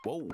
Whoa.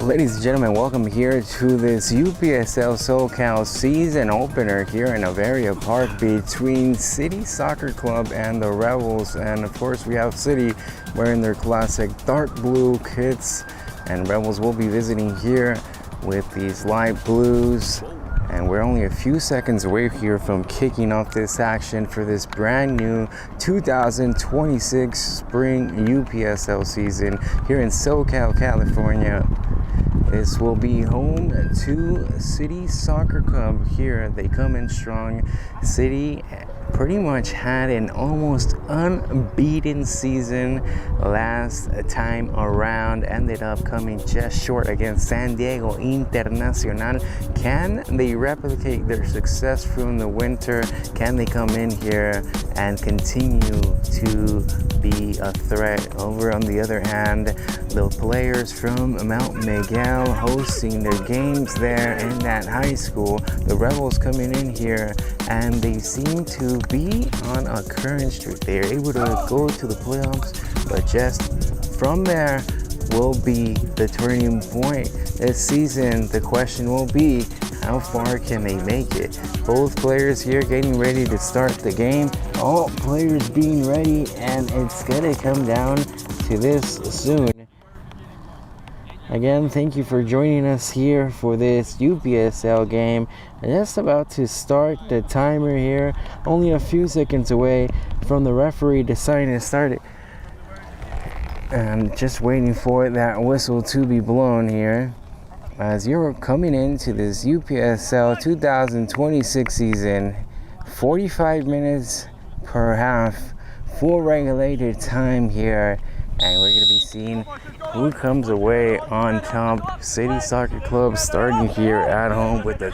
Ladies and gentlemen, welcome here to this UPSL SoCal season opener here in Avaria Park between City Soccer Club and the Rebels. And of course, we have City wearing their classic dark blue kits, and Rebels will be visiting here with these light blues. And we're only a few seconds away here from kicking off this action for this brand new 2026 Spring UPSL season here in SoCal, California. This will be home to City Soccer Club here. They come in strong. City pretty much had an almost unbeaten season last time around. Ended up coming just short against San Diego Internacional. Can they replicate their success from the winter? Can they come in here and continue to be a threat? Over on the other hand, the players from Mount Miguel hosting their games there in that high school. The Rebels coming in here and they seem to be on a current streak. They're able to go to the playoffs, but just from there will be the turning point this season. The question will be, how far can they make it? Both players here getting ready to start the game. All players being ready, and it's gonna come down to this soon. Again, thank you for joining us here for this UPSL game. Just about to start the timer here. Only a few seconds away from the referee deciding to start it. And just waiting for that whistle to be blown here. As you're coming into this UPSL 2026 season, 45 minutes per half, full regulated time here. And we're going to be seeing who comes away on top. City Soccer Club starting here at home with the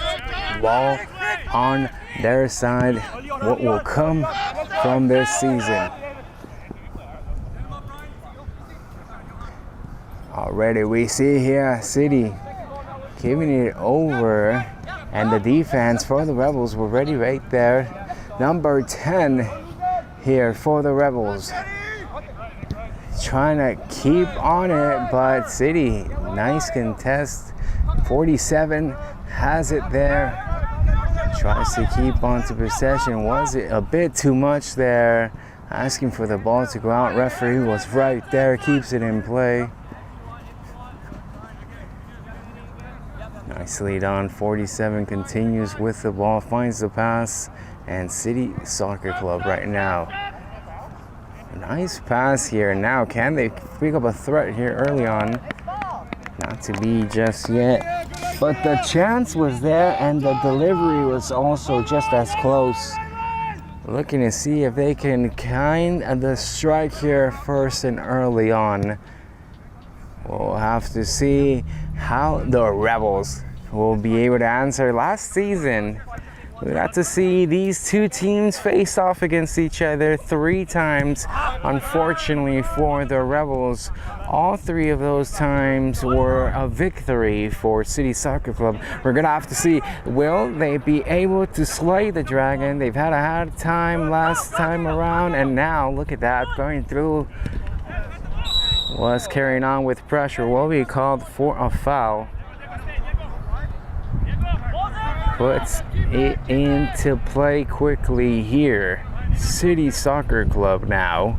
ball on their side. What will come from this season? Already we see here City giving it over, and the defense for the Rebels were ready right there. Number 10 here for the Rebels, trying to keep on it, but City, nice contest. 47 has it there, tries to keep on to possession. Was it a bit too much there? Asking for the ball to go out. Referee was right there, keeps it in play. Nicely done. 47 continues with the ball, finds the pass, and City Soccer Club right now. Nice pass here. Now, can they pick up a threat here early on? Not to be just yet, but the chance was there, and the delivery was also just as close. Looking to see if they can kind the strike here first and early on. We'll have to see how the Rebels will be able to answer. Last season, we got to see these two teams face off against each other 3 times. Unfortunately for the Rebels, all 3 of those times were a victory for City Soccer Club. We're gonna have to see, will they be able to slay the Dragon? They've had a hard time last time around, and now look at that, going through. Was carrying on with pressure. Will be called for a foul. puts it into play quickly here. City Soccer Club now.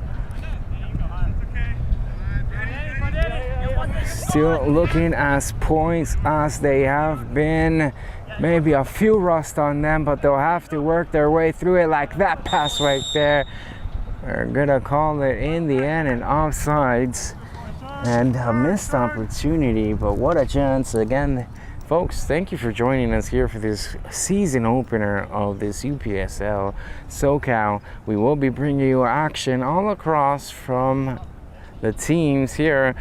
Still looking as points as they have been. Maybe a few rust on them, but they'll have to work their way through it. Like that pass right there. They're gonna call it in the end an offsides and a missed opportunity, but what a chance. Again, folks, thank you for joining us here for this season opener of this UPSL SoCal. We will be bringing you action all across from the teams here.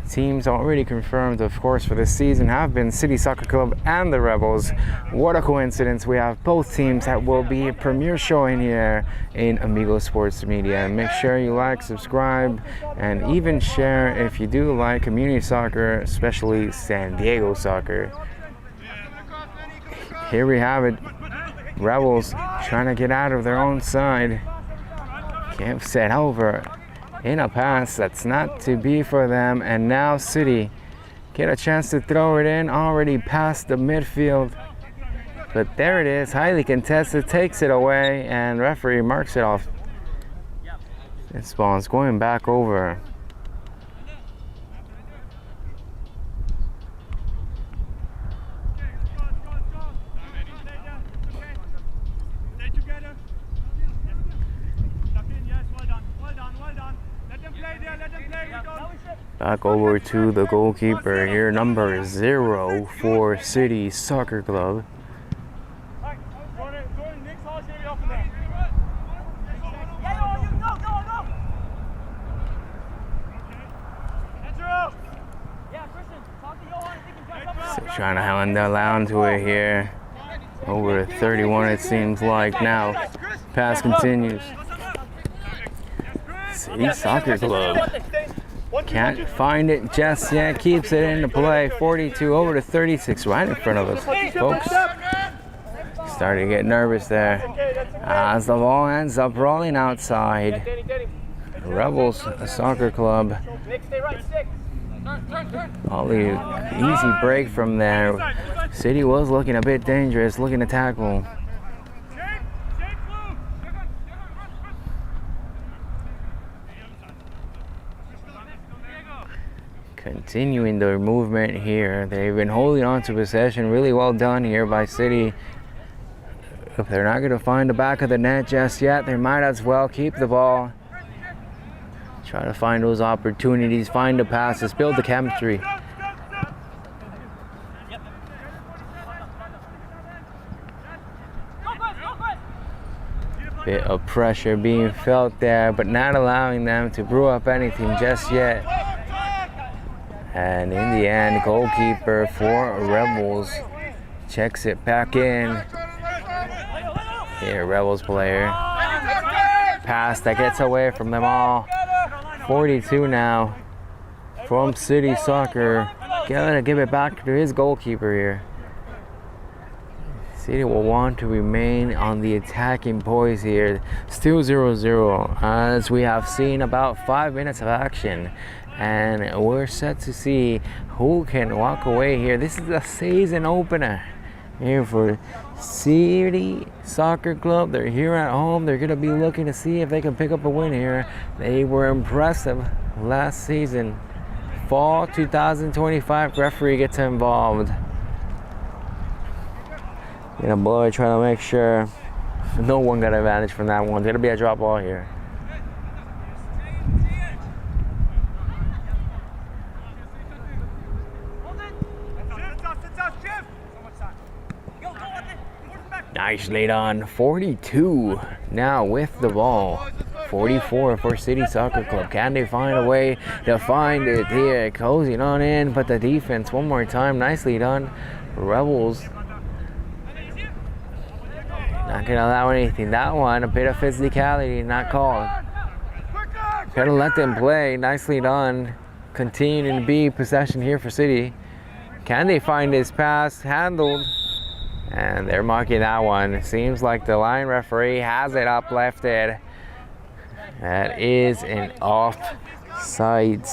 Teams already confirmed, of course, for this season have been City Soccer Club and the Rebels. What a coincidence. We have both teams that will be a premiere showing here in Amigo Sports Media. Make sure you like, subscribe, and even share if you do like community soccer, especially San Diego soccer. Here we have it. Rebels trying to get out of their own side. Can't set over in a pass that's not to be for them, and now City get a chance to throw it in, already past the midfield, but there it is, highly contested, takes it away, and referee marks it off. This ball is going back over. Back over to the goalkeeper here, number 0 for City Soccer Club. So trying to hand the line to it here. Over 31 it seems like now. Pass continues. City Soccer Club. Can't find it just yet, keeps it into play. 42 over to 36, right in front of us, folks. Starting to get nervous there as the ball ends up rolling outside. Rebels Soccer Club. Ollie, easy break from there. City was looking a bit dangerous, looking to tackle. Continuing their movement here. They've been holding on to possession. Really well done here by City. If they're not going to find the back of the net just yet, they might as well keep the ball. Try to find those opportunities, find the passes, build the chemistry. Bit of pressure being felt there, but not allowing them to brew up anything just yet. And in the end, goalkeeper for Rebels checks it back in. Here, Rebels player. Pass that gets away from them all. 42 now from City Soccer. Gonna give it back to his goalkeeper here. City will want to remain on the attacking poise here. Still 0-0 as we have seen about 5 minutes of action. And we're set to see who can walk away here. This is a season opener here for City Soccer Club. They're here at home. They're going to be looking to see if they can pick up a win here. They were impressive last season. Fall 2025, referee gets involved. Gonna blow it, trying to make sure no one got advantage from that one. It's going to be a drop ball here. Nicely done. 42 now with the ball. 44 for City Soccer Club. Can they find a way to find it here? Closing on in, but the defense one more time. Nicely done. Rebels not gonna allow anything. That one, a bit of physicality, not called. Gonna let them play. Nicely done. Continuing to be possession here for City. Can they find this pass? Handled. And they're marking that one. Seems like the line referee has it uplifted. That is an offsides.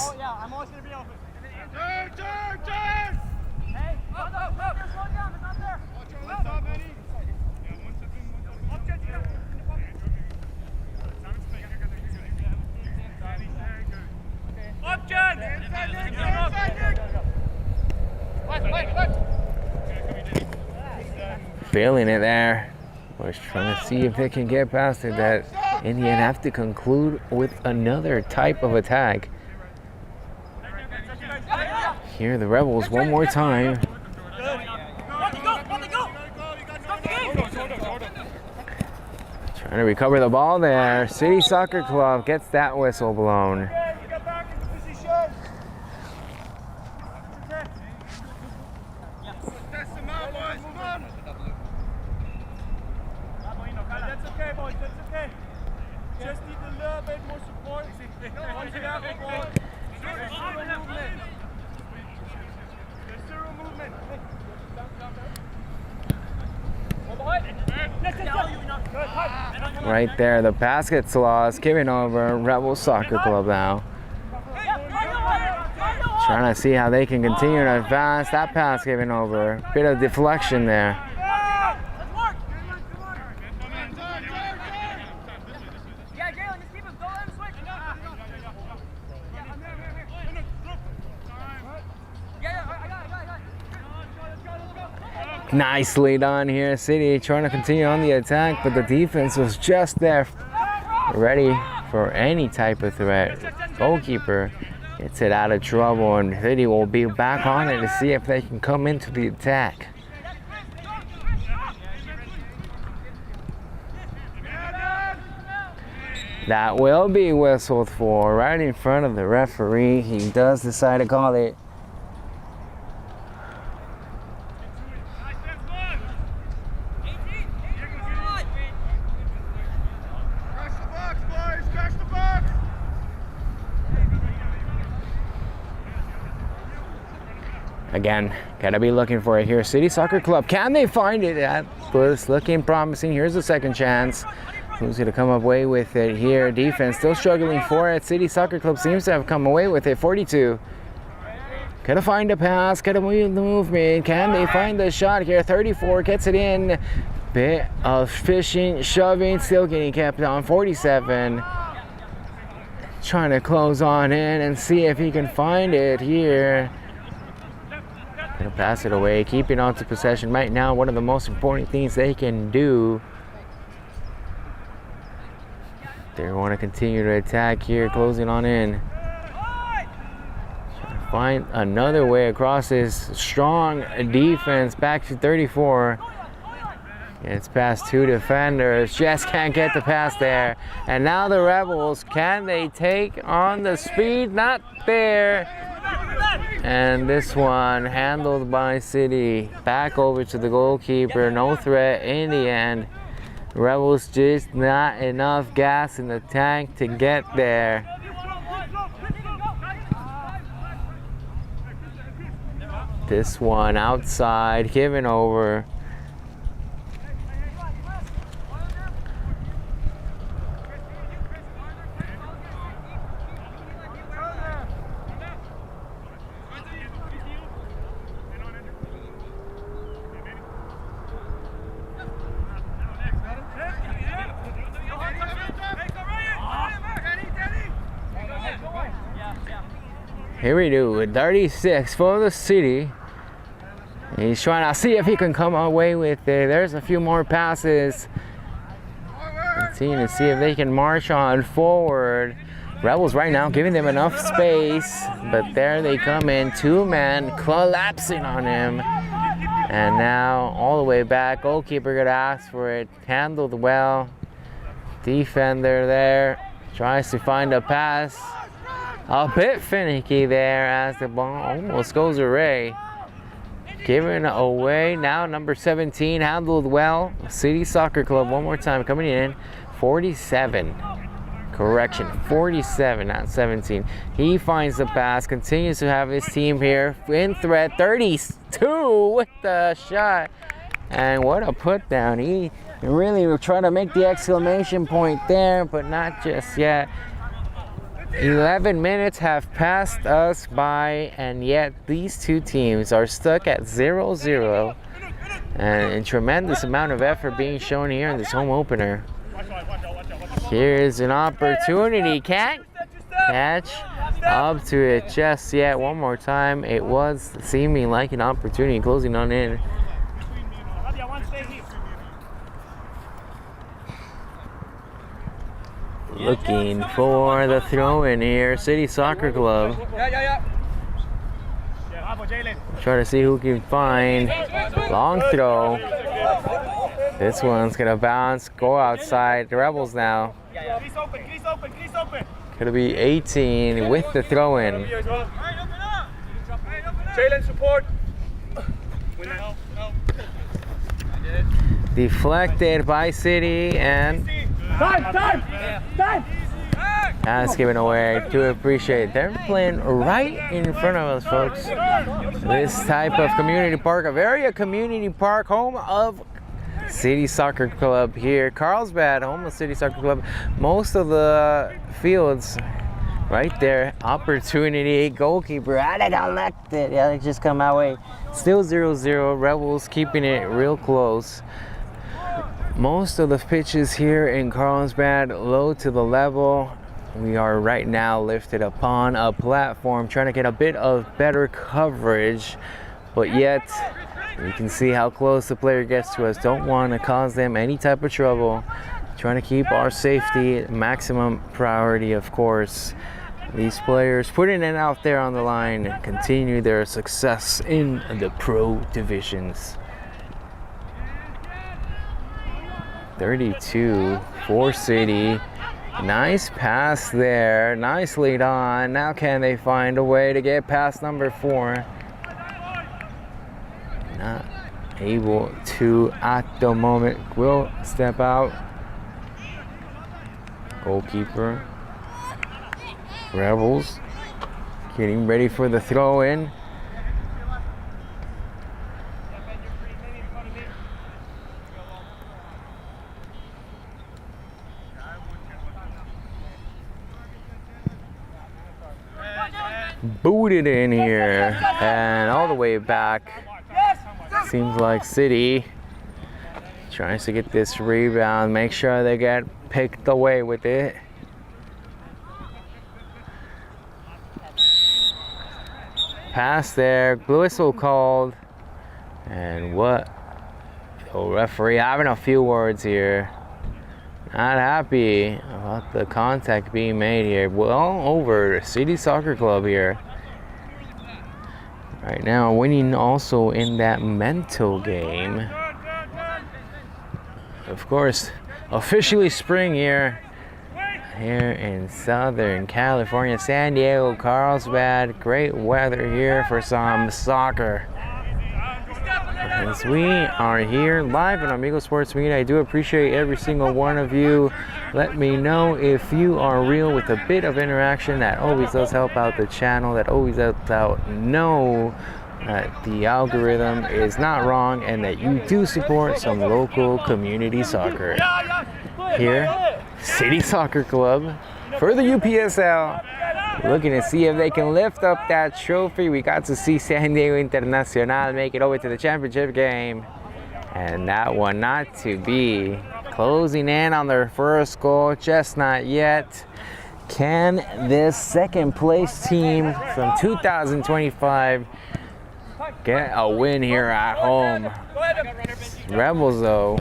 feeling it there. Was trying to see if they can get past it. That Indian have to conclude with another type of attack. Here the Rebels one more time. Trying to recover the ball there. City Soccer Club gets that whistle blown. That's okay, boys. That's okay. Just need a little bit more support. Once you have the ball, there's zero movement. There's zero movement. Right there, the pass gets lost. Giving over Rebel Soccer Club now. Trying to see how they can continue to advance. That pass giving over. Bit of deflection there. Nicely done here, City trying to continue on the attack, but the defense was just there, ready for any type of threat. Goalkeeper gets it out of trouble, and City will be back on it to see if they can come into the attack. That will be whistled for right in front of the referee. He does decide to call it. Again, gotta be looking for it here. City Soccer Club, can they find it? That was looking promising. Here's a second chance. Who's gonna come away with it here? Defense still struggling for it. City Soccer Club seems to have come away with it. 42. Gotta find a pass, gotta move the movement. Can they find the shot here? 34 gets it in. Bit of fishing, shoving, still getting kept on. 47. Trying to close on in and see if he can find it here. Gonna pass it away, keeping on to possession right now. One of the most important things they can do. They want to continue to attack here, closing on in. Trying to find another way across this strong defense. Back to 34. It's past two defenders. Just can't get the pass there. And now the Rebels, can they take on the speed? Not there. And this one handled by City. Back over to the goalkeeper. No threat in the end. Rebels just not enough gas in the tank to get there. This one outside, given over. Here we do with 36 for the City. He's trying to see if he can come away with it. There's a few more passes. Continue to see if they can march on forward. Rebels right now giving them enough space, but there they come in. Two-man collapsing on him. And now all the way back. Goalkeeper gonna ask for it. Handled well. Defender there. Tries to find a pass. A bit finicky there as the ball almost goes away. Given away now, number 17 handled well. City Soccer Club one more time coming in. 47. Correction, 47, not 17. He finds the pass, continues to have his team here in threat. 32 with the shot. And what a put down. He really tried to make the exclamation point there, but not just yet. 11 minutes have passed us by, and yet these two teams are stuck at 0-0. And a tremendous amount of effort being shown here in this home opener. Here's an opportunity. Can't catch up to it just yet. One more time. It was seeming like an opportunity, closing on in. Looking for the throw in here, City Soccer Club. Try to see who can find. Long throw. This one's gonna bounce, go outside. The Rebels now. Gonna be 18 with the throw in. Jalen, support. Deflected by City and Time. that's given away. Do appreciate. They're playing right in front of us, folks. This type of community park, a very community park, home of City Soccer Club here. Carlsbad, home of City Soccer Club. Most of the fields right there. Opportunity, goalkeeper. I don't like it. Yeah, it just come my way. Still 0-0. Rebels keeping it real close. Most of the pitches here in Carlsbad low to the level. We are right now lifted upon a platform trying to get a bit of better coverage, but yet you can see how close the player gets to us. Don't want to cause them any type of trouble. Trying to keep our safety maximum priority, of course. These players putting it out there on the line, continue their success in the pro divisions. 32 for City. Nice pass there. Nice lead on. Now can they find a way to get past number 4? Not able to at the moment. Will step out. Goalkeeper. Rebels getting ready for the throw in. Booted in here and all the way back. Seems like City tries to get this rebound, make sure they get picked away with it. Pass there, whistle called, and what? The referee having a few words here. Not happy about the contact being made here. Well over City Soccer Club here. Right now winning also in that mental game. Of course, officially spring here in Southern California, San Diego, Carlsbad. Great weather here for some soccer. As we are here live on Amigo Sports Media, I do appreciate every single one of you. Let me know if you are real with a bit of interaction. That always does help out the channel. That always helps out. Know that the algorithm is not wrong and that you do support some local community soccer. Here, City Soccer Club for the UPSL. Looking to see if they can lift up that trophy. We got to see San Diego Internacional make it over to the championship game. And that one not to be. Closing in on their first goal, just not yet. Can this second place team from 2025 get a win here at home? Rebels, though,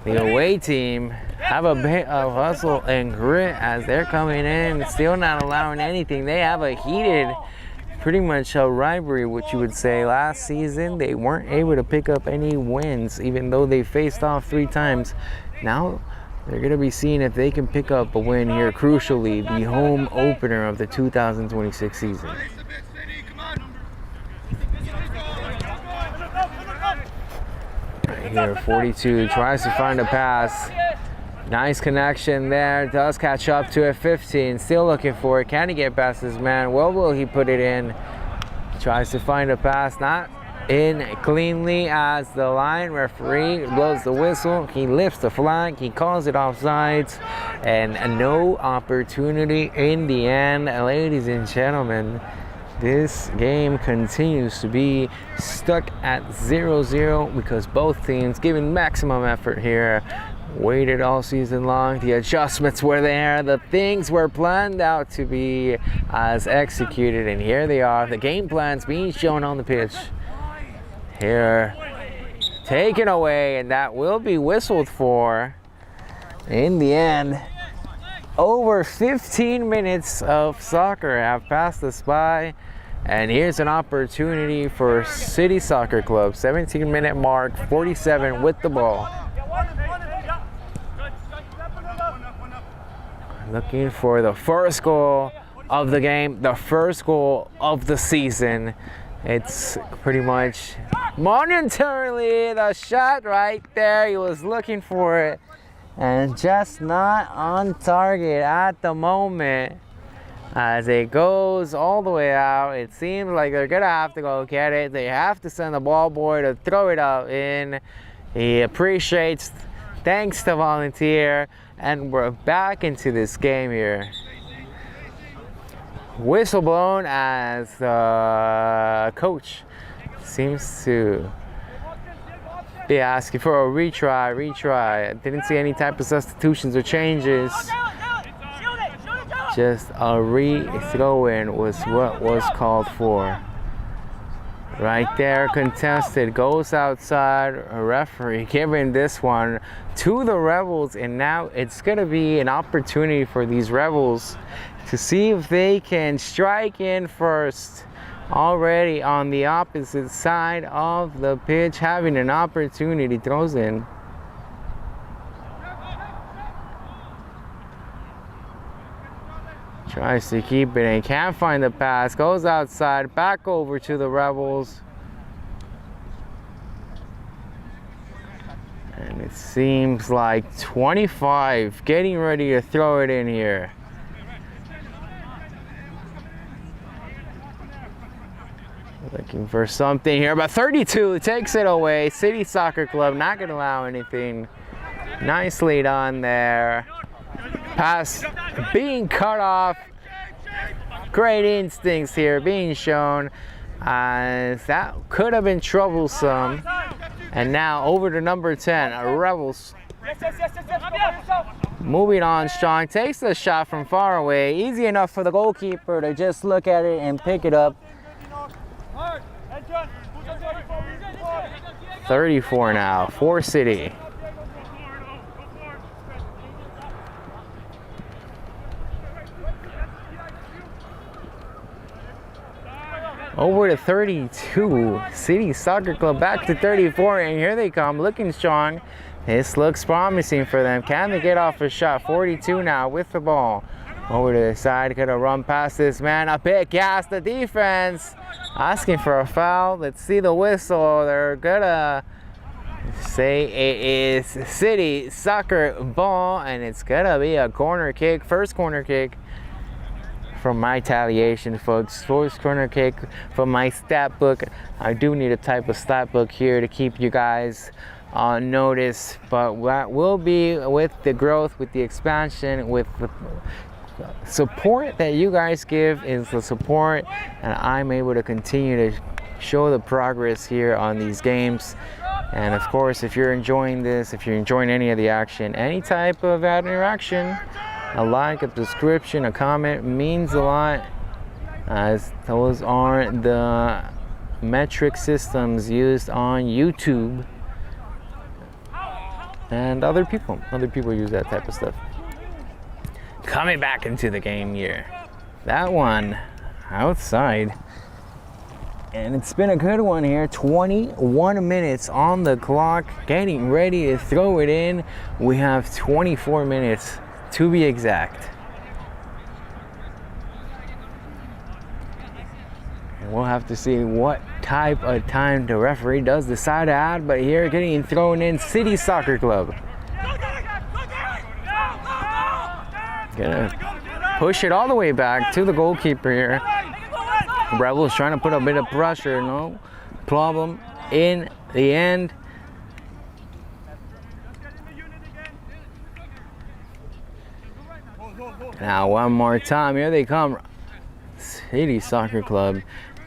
the away team, have a bit of hustle and grit as they're coming in, still not allowing anything. They have a heated, pretty much a rivalry, what you would say. Last season, they weren't able to pick up any wins, even though they faced off 3 times. Now, they're going to be seeing if they can pick up a win here, crucially, the home opener of the 2026 season. Right here, 42 tries to find a pass. Nice connection there, does catch up to it. 15, still looking for it. Can he get past his man? Well, will he put it in? Tries to find a pass, not in cleanly as the line referee blows the whistle. He lifts the flag, he calls it offsides, and no opportunity in the end. Ladies and gentlemen, this game continues to be stuck at 0-0 because both teams giving maximum effort here. Waited all season long. The adjustments were there. The things were planned out to be as executed, and here they are. The game plans being shown on the pitch. Here, taken away, and that will be whistled for in the end. over 15 minutes of soccer have passed us by, and here's an opportunity for City Soccer Club. 17-minute mark, 47 with the ball. Looking for the first goal of the game, the first goal of the season. It's pretty much momentarily the shot right there. He was looking for it and just not on target at the moment. As it goes all the way out, it seems like they're gonna have to go get it. They have to send the ball boy to throw it out in. He appreciates, thanks to volunteer, and we're back into this game here. Whistle blown as the coach seems to be asking for a retry. Didn't see any type of substitutions or changes. Just a re-throw-in was what was called for. Right there, contested, goes outside, a referee giving this one to the Rebels, and now it's gonna be an opportunity for these Rebels to see if they can strike in first. Already on the opposite side of the pitch, having an opportunity, throws in. Tries to keep it and can't find the pass, goes outside, back over to the Rebels. And it seems like 25 getting ready to throw it in here. Looking for something here, but 32 takes it away. City Soccer Club not going to allow anything. Nicely done there. Pass being cut off. Great instincts here being shown. That could have been troublesome. And now over to number 10, Rebels. Moving on, Strong takes the shot from far away. Easy enough for the goalkeeper to just look at it and pick it up. 34 now for City. Over to 32, City Soccer Club back to 34, and here they come, looking strong. This looks promising for them. Can they get off a shot? 42 now with the ball. Over to the side, gonna run past this man, a bit gas the defense. Asking for a foul. Let's see the whistle. They're gonna say it is City Soccer ball, and it's gonna be a corner kick, first corner kick from my taliation, folks. First corner kick from my stat book. I do need a type of stat book here to keep you guys on notice, but that will be with the growth, with the expansion, with the support that you guys give is the support, and I'm able to continue to show the progress here on these games. And of course, if you're enjoying this, if you're enjoying any of the action, any type of interaction, a like, a subscription, a comment means a lot, as those are the metric systems used on YouTube, and other people use that type of stuff. Coming back into the game here. That one outside. And it's been a good one here. 21 minutes on the clock. Getting ready to throw it in. We have 24 minutes to be exact. And we'll have to see what type of time the referee does decide to add. But here getting thrown in, City Soccer Club. Gonna push it all the way back to the goalkeeper here. Rebels trying to put a bit of pressure, no problem in the end. Now one more time, here they come. City Soccer Club.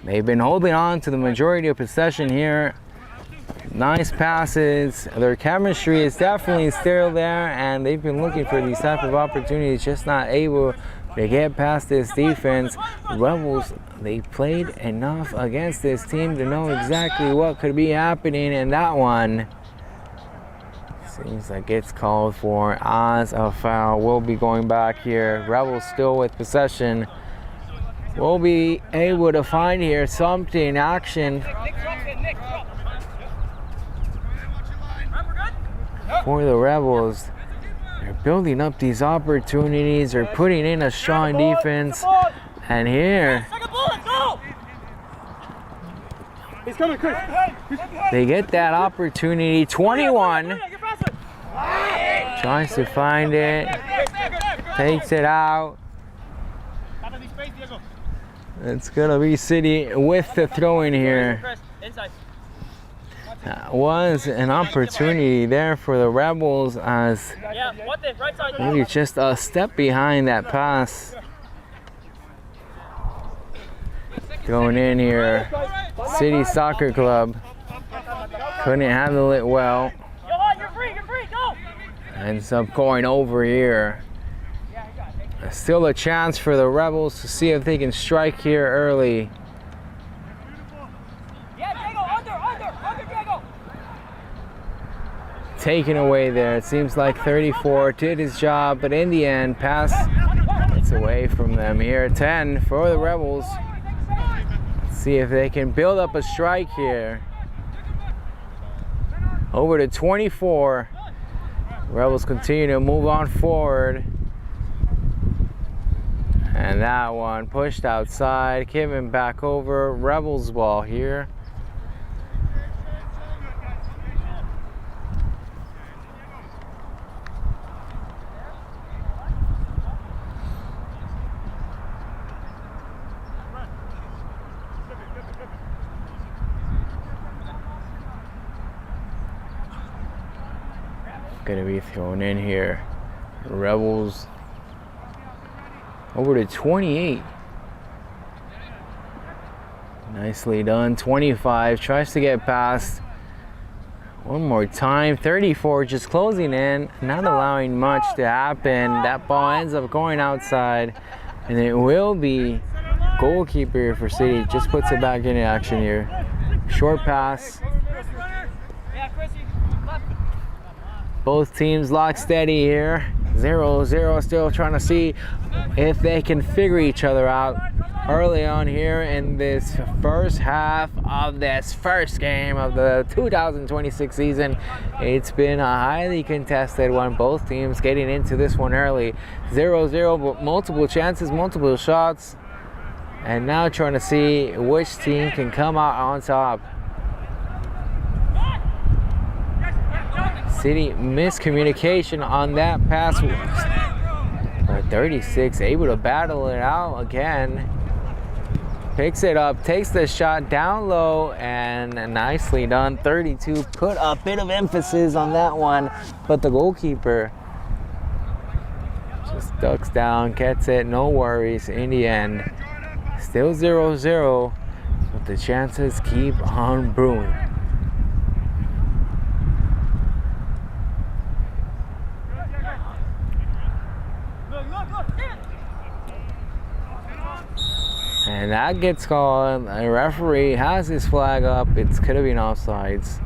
They've been holding on to the majority of possession here. Nice passes. Their chemistry is definitely still there, and they've been looking for these type of opportunities, just not able to get past this defense. Rebels, they played enough against this team to know exactly what could be happening in that one. Seems like it's called for as a foul. We'll be going back here. Rebels still with possession. We'll be able to find here something action for the Rebels. They're building up these opportunities. They're putting in a strong defense. And here, they get that opportunity. 21 tries to find it, takes it out. It's gonna be City with the throw in here. Was an opportunity there for the Rebels as maybe just a step behind that pass. Going in here, City Soccer Club couldn't handle it well. Ends up going over here. Still a chance for the Rebels to see if they can strike here early. Taken away there. It seems like 34 did his job, but in the end, pass it's away from them here. 10 for the Rebels. Let's see if they can build up a strike here. Over to 24. Rebels continue to move on forward. And that one pushed outside, Kevin back over. Rebels ball here. Gonna be thrown in here. Rebels over to 28. Nicely done. 25 tries to get past. One more time. 34 just closing in, not allowing much to happen. That ball ends up going outside, and it will be goalkeeper for City. Just puts it back into action here. Short pass. Both teams lock steady here. 0-0, still trying to see if they can figure each other out early on here in this first half of this first game of the 2026 season. It's been a highly contested one. Both teams getting into this one early. 0-0, but multiple chances, multiple shots. And now trying to see which team can come out on top. City miscommunication on that pass. 36 able to battle it out again. Picks it up, takes the shot down low, and nicely done. 32 put a bit of emphasis on that one, but the goalkeeper just ducks down, gets it, no worries in the end. Still 0-0, but the chances keep on brewing. And that gets called. The referee has his flag up. It could have been offsides.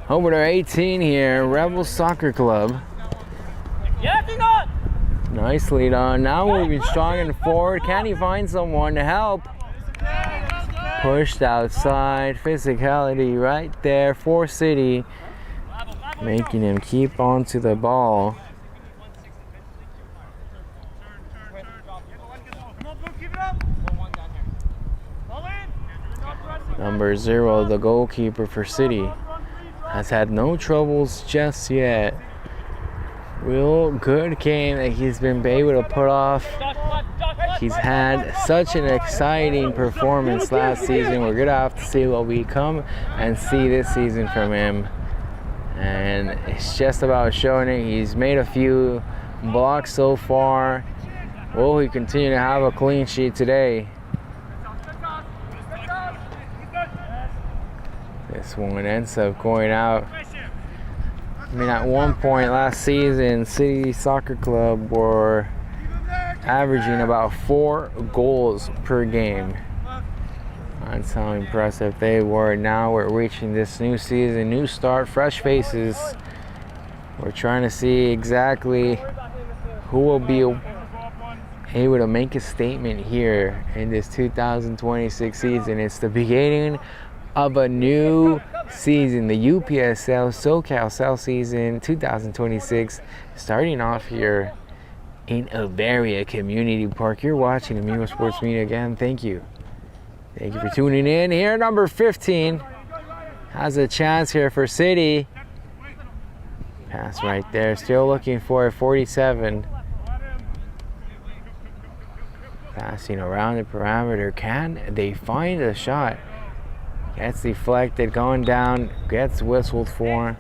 Over to 18 here, Rebels Soccer Club. Nicely done. Now moving strong and forward. Can he find someone to help? Pushed outside. Physicality right there for City, making him keep onto the ball. Number 0, the goalkeeper for City, has had no troubles just yet. Real good game that he's been able to put off. He's had such an exciting performance last season. We're gonna have to see what we come and see this season from him. And it's just about showing it. He's made a few blocks so far. Will he continue to have a clean sheet today? This one ends up going out. I mean, at one point last season, City Soccer Club were averaging about 4 goals per game. That's how impressive they were. Now we're reaching this new season, new start, fresh faces. We're trying to see exactly who will be able to make a statement here in this 2026 season. It's the beginning of a new season, the UPSL SoCal season 2026, starting off here in Bavaria Community Park. You're watching Amigo Sports Media again. Thank you. Thank you for tuning in. Here, number 15 has a chance here for City. Pass right there. Still looking for a 47. Passing around the parameter. Can they find a shot? Gets deflected, going down, gets whistled for.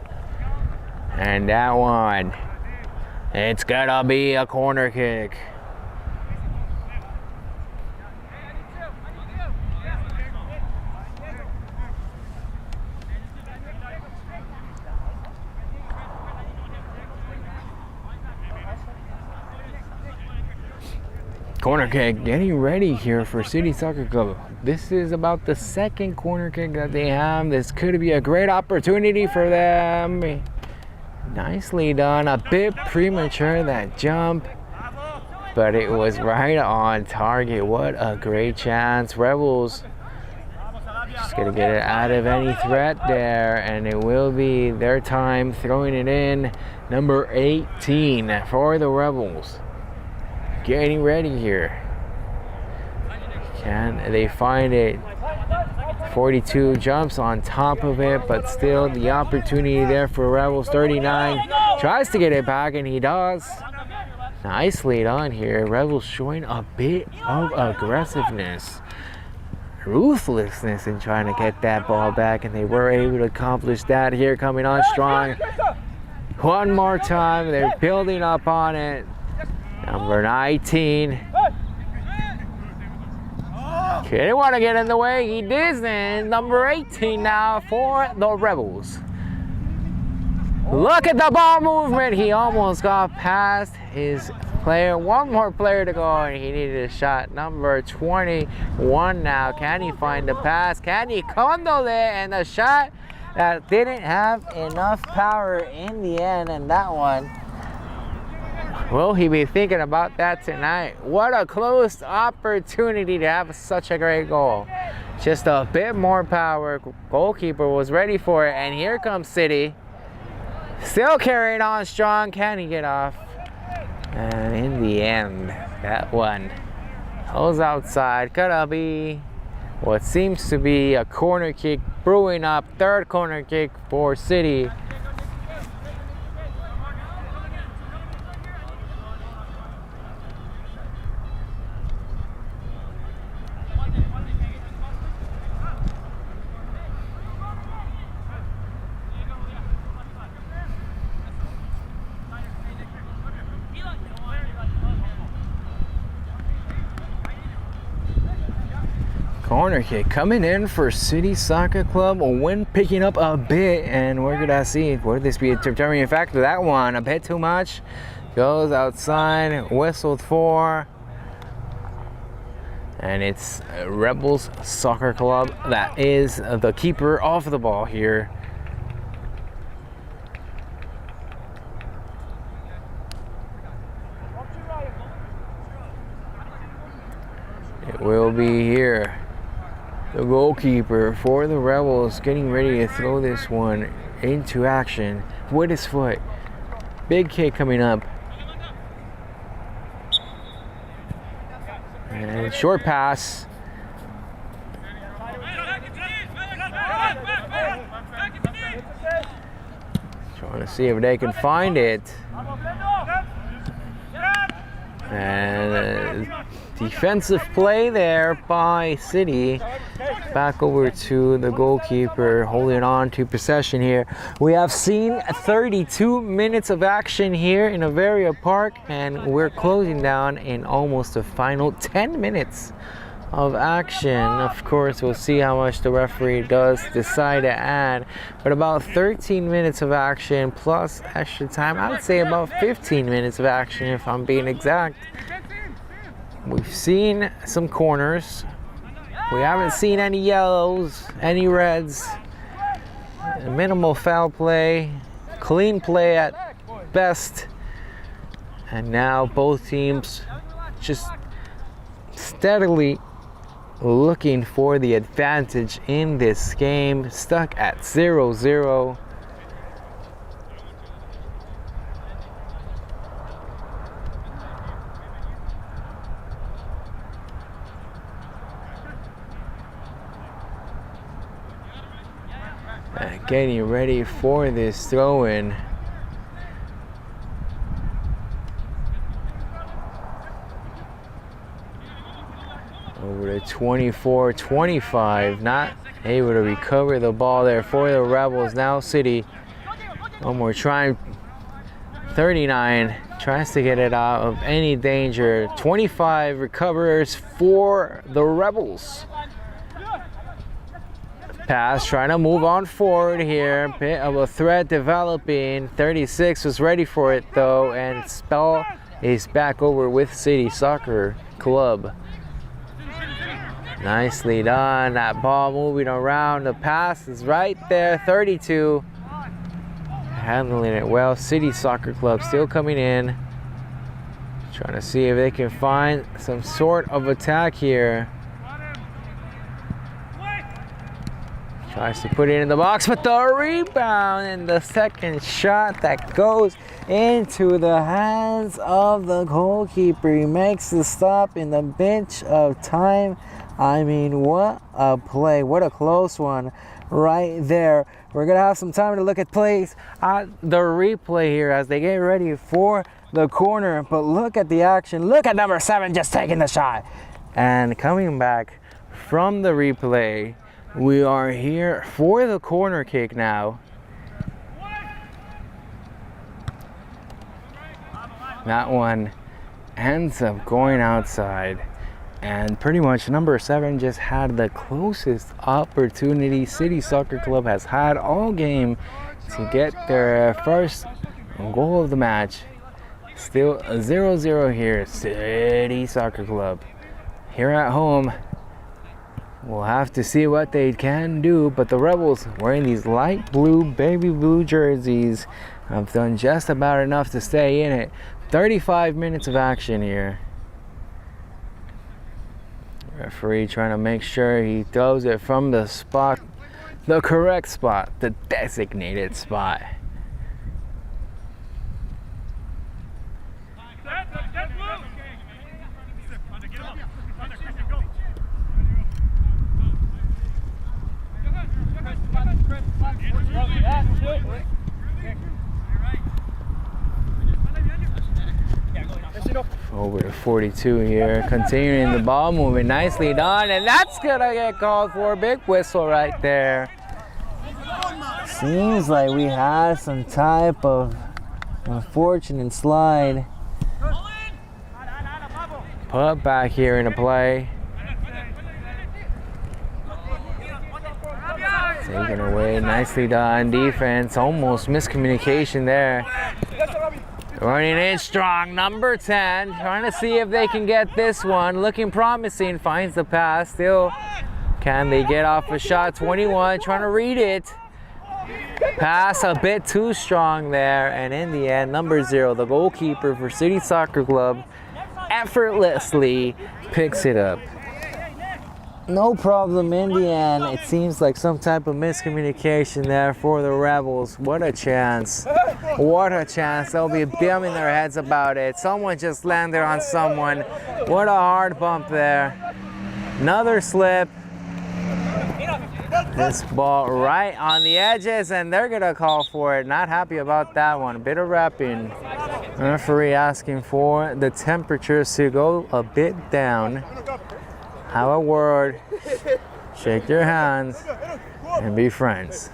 And that one, it's gonna be a corner kick. Corner kick getting ready here for City Soccer Club. This is about the second corner kick that they have. This could be a great opportunity for them. Nicely done. A bit premature, that jump, but it was right on target. What a great chance. Rebels just gonna get it out of any threat there, and it will be their time throwing it in. Number 18 for the Rebels. Getting ready here. Can they find it? 42 jumps on top of it, but still the opportunity there for Rebels. 39 tries to get it back, and he does. Nicely done here. Rebels showing a bit of aggressiveness, ruthlessness in trying to get that ball back, and they were able to accomplish that here. Coming on strong. One more time. They're building up on it. Number 19. Didn't want to get in the way. He doesn't. Number 18 now for the Rebels. Look at the ball movement. He almost got past his player. One more player to go, and he needed a shot. Number 21 now. Can he find the pass? Can he condole it? And the shot that didn't have enough power in the end, and that one, will he be thinking about that tonight? What a close opportunity to have such a great goal. Just a bit more power. Goalkeeper was ready for it, and here comes City. Still carrying on strong. Can he get off? And in the end, that one goes outside. Gonna be what seems to be a corner kick brewing up. Third corner kick for City. Corner kick coming in for City Soccer Club. A win picking up a bit, and we're gonna see, would this be a determining factor? That one a bit too much. Goes outside, whistled for, and it's Rebels Soccer Club that is the keeper of the ball here. It will be here. The goalkeeper for the Rebels getting ready to throw this one into action with his foot. Big kick coming up. And short pass. Trying to see if they can find it. And defensive play there by City. Back over to the goalkeeper, holding on to possession here. We have seen 32 minutes of action here in Bavaria Park, and we're closing down in almost the final 10 minutes of action. Of course, we'll see how much the referee does decide to add, but about 13 minutes of action plus extra time. I would say about 15 minutes of action if I'm being exact. We've seen some corners. We haven't seen any yellows, any reds. Minimal foul play, clean play at best. And now both teams just steadily looking for the advantage in this game, stuck at 0-0. Getting ready for this throw-in. Over to 24-25, not able to recover the ball there for the Rebels. Now City, one more try. 39 tries to get it out of any danger. 25 recovers for the Rebels. Pass, trying to move on forward here. Bit of a threat developing. 36 was ready for it though, and Spell is back over with City Soccer Club. Nicely done. That ball moving around. The pass is right there. 32. Handling it well. City Soccer Club still coming in. Trying to see if they can find some sort of attack here. Tries to put it in the box, but the rebound and the second shot that goes into the hands of the goalkeeper. He makes the stop in the pinch of time. I mean, what a play. What a close one right there. We're going to have some time to look at plays at the replay here as they get ready for the corner. But look at the action. Look at number 7 just taking the shot. And coming back from the replay, we are here for the corner kick now. That one ends up going outside. And pretty much number 7 just had the closest opportunity City Soccer Club has had all game to get their first goal of the match. Still 0-0 here, City Soccer Club. Here at home, we'll have to see what they can do, but the Rebels wearing these light blue, baby blue jerseys have done just about enough to stay in it. 35 minutes of action here. Referee trying to make sure he throws it from the spot, the correct spot, the designated spot. Over to 42 here, continuing the ball moving, nicely done, and that's gonna get called for. A big whistle right there. Seems like we had some type of unfortunate slide. Put back here into play. Taken away, nicely done. Defense, almost miscommunication there. Running in strong, number 10, trying to see if they can get this one. Looking promising, finds the pass. Still, can they get off a shot? 21, trying to read it. Pass a bit too strong there, and in the end, number 0, the goalkeeper for City Soccer Club, effortlessly picks it up. No problem in the end. It seems like some type of miscommunication there for the Rebels. What a chance. What a chance. They'll be bumming their heads about it. Someone just landed on someone. What a hard bump there. Another slip. This ball right on the edges, and they're going to call for it. Not happy about that one. A bit of wrapping. Referee asking for the temperatures to go a bit down. Have a word, shake your hands, and be friends.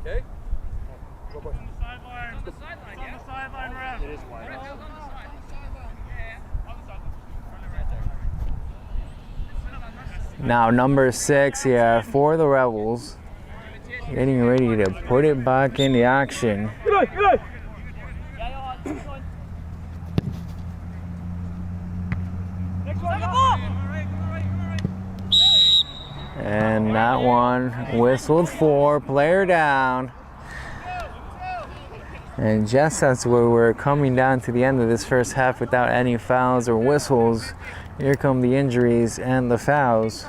Okay. On the sideline. On the sideline, yeah. On the sideline, ref. It is wide. Right, on the sideline. Yeah. On the sideline. Right there. Now number 6 here for the Rebels. Getting ready to put it back into action. And that one whistled for, player down. And just as we were coming down to the end of this first half without any fouls or whistles, here come the injuries and the fouls.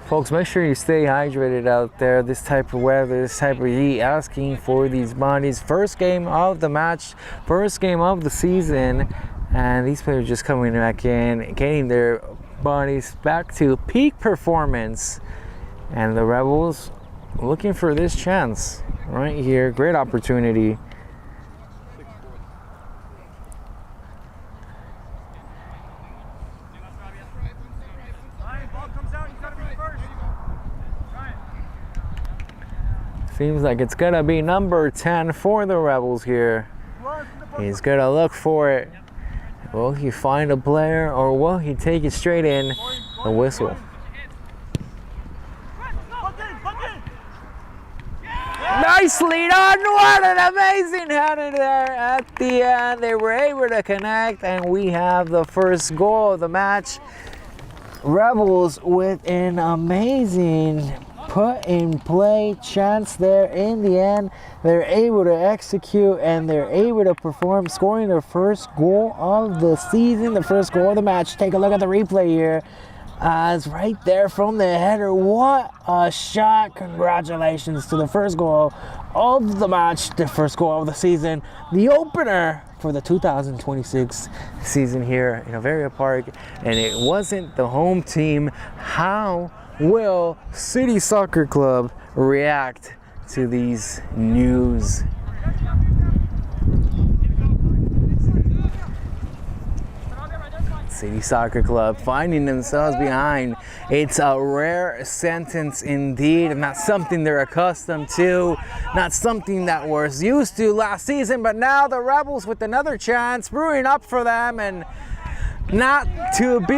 Folks, make sure you stay hydrated out there. This type of weather, this type of heat, asking for these bodies. First game of the match, first game of the season, and these players just coming back in, getting their bodies back to peak performance. And the Rebels looking for this chance right here. Great opportunity. Seems like it's gonna be number 10 for the Rebels here. He's gonna look for it. Will he find a player or will he take it straight in? The whistle. Nicely done! What an amazing header there at the end. They were able to connect, and we have the first goal of the match. Rebels with an amazing put in play chance there. In the end, they're able to execute and they're able to perform, scoring their first goal of the season, the first goal of the match. Take a look at the replay here. It's right there from the header. What a shot. Congratulations to the first goal of the match, the first goal of the season, the opener for the 2026 season here in Bavaria Park. And it wasn't the home team. How will City Soccer Club react to these news? City Soccer Club finding themselves behind. It's a rare sentence indeed, not something they're accustomed to, not something that was used to last season, but now the Rebels with another chance brewing up for them, and not to be.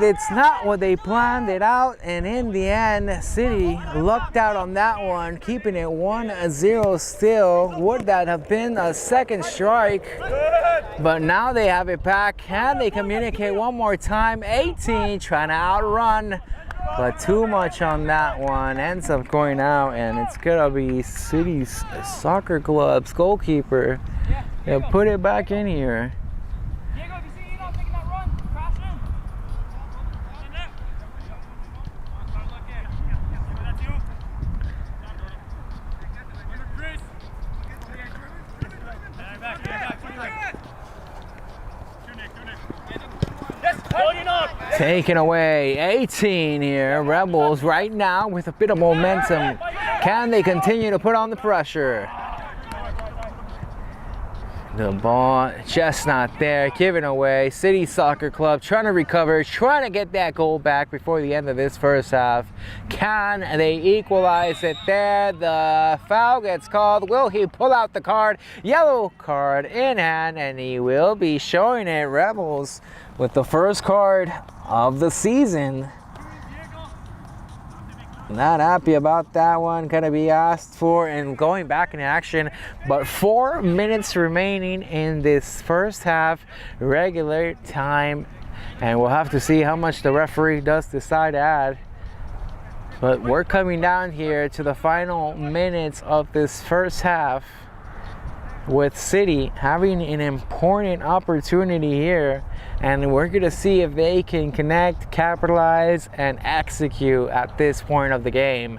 It's not what they planned it out, and in the end, City lucked out on that one, keeping it 1-0 still. Would that have been a second strike? But now they have it back. Can they communicate one more time? 18 trying to outrun, but too much on that one. Ends up going out, and it's gonna be City Soccer Club's goalkeeper. They'll put it back in here. Taken away, 18 here. Rebels right now with a bit of momentum. Can they continue to put on the pressure? The ball just not there, given away. City Soccer Club trying to recover, trying to get that goal back before the end of this first half. Can they equalize it there? The foul gets called. Will he pull out the card? Yellow card in hand, and he will be showing it. Rebels with the first card of the season. Not happy about that one. Gonna be asked for and going back in action. But 4 minutes remaining in this first half, regular time, and we'll have to see how much the referee does decide to add. But we're coming down here to the final minutes of this first half, with City having an important opportunity here, and we're going to see if they can connect, capitalize, and execute at this point of the game.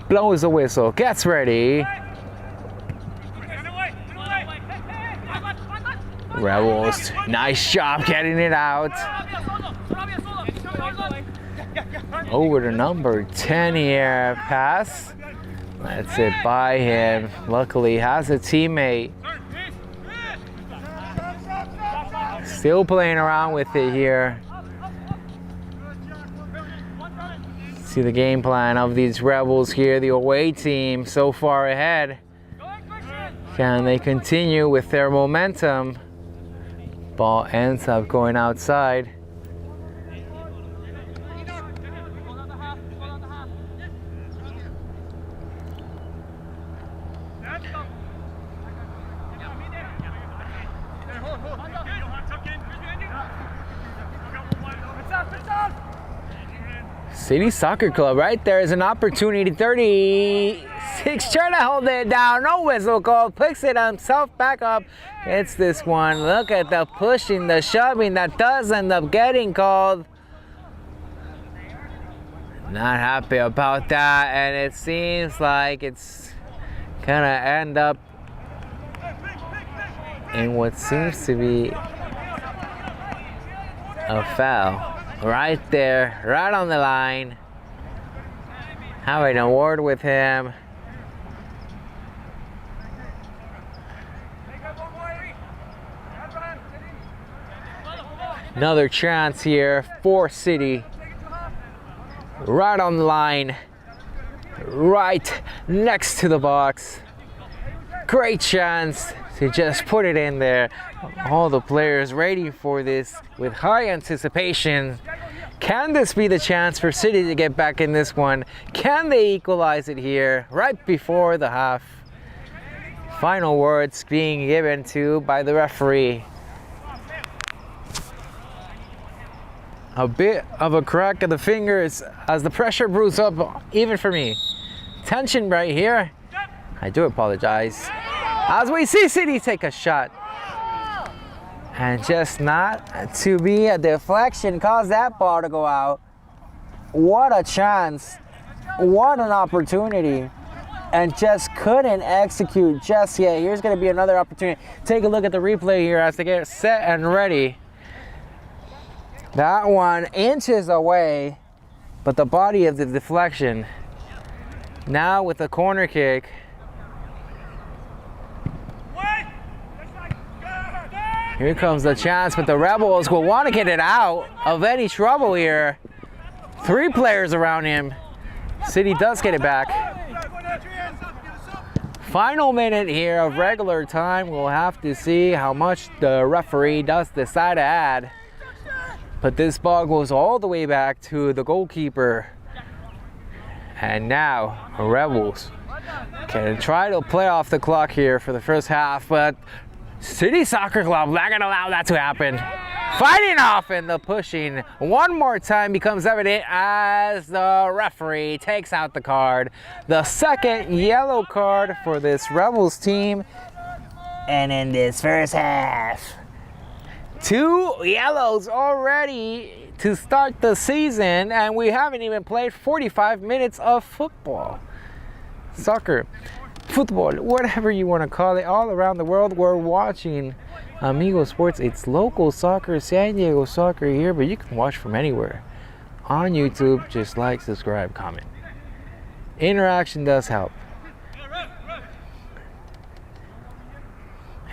Blows the whistle, gets ready. Rebels, nice job getting it out. Over to number 10 here, pass. That's it by him. Luckily has a teammate. Still playing around with it here. See the game plan of these Rebels here, the away team so far ahead. Can they continue with their momentum? Ball ends up going outside. City Soccer Club right there is an opportunity. 36 trying to hold it down. No whistle call. Picks it himself back up. It's this one. Look at the pushing, the shoving that does end up getting called. Not happy about that, and it seems like it's gonna end up in what seems to be a foul. Right there, right on the line. Having a word with him. Another chance here for City. Right on the line. Right next to the box. Great chance to just put it in there. All the players ready for this with high anticipation. Can this be the chance for City to get back in this one? Can they equalize it here right before the half? Final words being given to by the referee. A bit of a crack of the fingers as the pressure brews up, even for me. Tension right here. I do apologize. As we see City take a shot. And just not to be a deflection, cause that ball to go out. What a chance. What an opportunity. And just couldn't execute just yet. Here's going to be another opportunity. Take a look at the replay here as they get set and ready. That one inches away, but the body of the deflection. Now with the corner kick. Here comes the chance, but the Rebels will want to get it out of any trouble here. 3 players around him. City does get it back. Final minute here of regular time. We'll have to see how much the referee does decide to add. But this ball goes all the way back to the goalkeeper. And now, Rebels can try to play off the clock here for the first half, but City Soccer Club not gonna allow that to happen. Fighting off, and the pushing one more time becomes evident as the referee takes out the card. The second yellow card for this Rebels team. And in this first half, 2 yellows already to start the season, and we haven't even played 45 minutes of football. Soccer. Football, whatever you want to call it, all around the world. We're watching Amigo Sports. It's local soccer, San Diego soccer here, but you can watch from anywhere on YouTube. Just like, subscribe, comment. Interaction does help.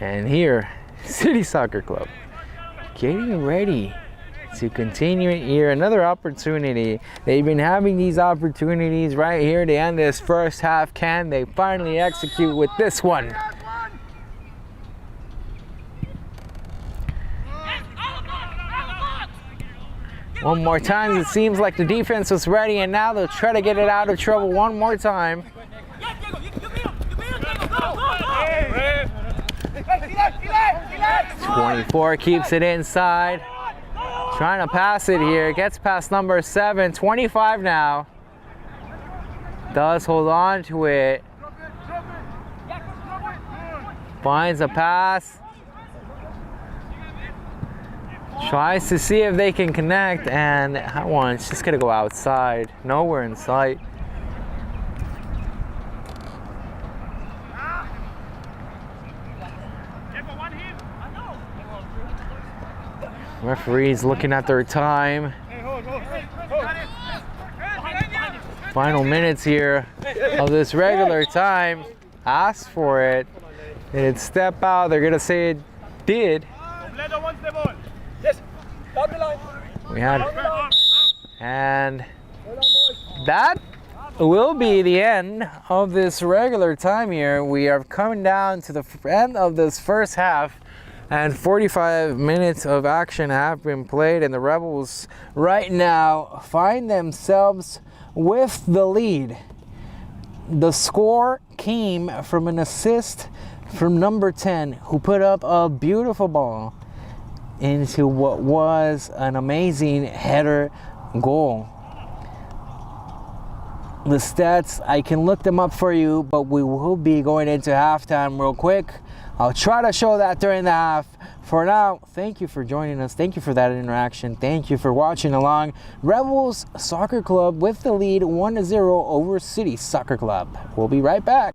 And here, City Soccer Club getting ready to continue it here. Another opportunity. They've been having these opportunities right here to end this first half. Can they finally execute with this one? One more time. It seems like the defense was ready, and now they'll try to get it out of trouble one more time. 24 keeps it inside. Trying to pass it here. Gets past number 7. 25 now. Does hold on to it. Finds a pass. Tries to see if they can connect, and that one's just gonna go outside. Nowhere in sight. Referees looking at their time. Final minutes here of this regular time. Asked for it. They didn't step out. They're gonna say it did. We had, and that will be the end of this regular time here. We are coming down to the end of this first half. And 45 minutes of action have been played, and the Rebels right now find themselves with the lead. The score came from an assist from number 10, who put up a beautiful ball into what was an amazing header goal. The stats, I can look them up for you, but we will be going into halftime real quick. I'll try to show that during the half. For now, thank you for joining us. Thank you for that interaction. Thank you for watching along. Rebels Soccer Club with the lead 1-0 over City Soccer Club. We'll be right back.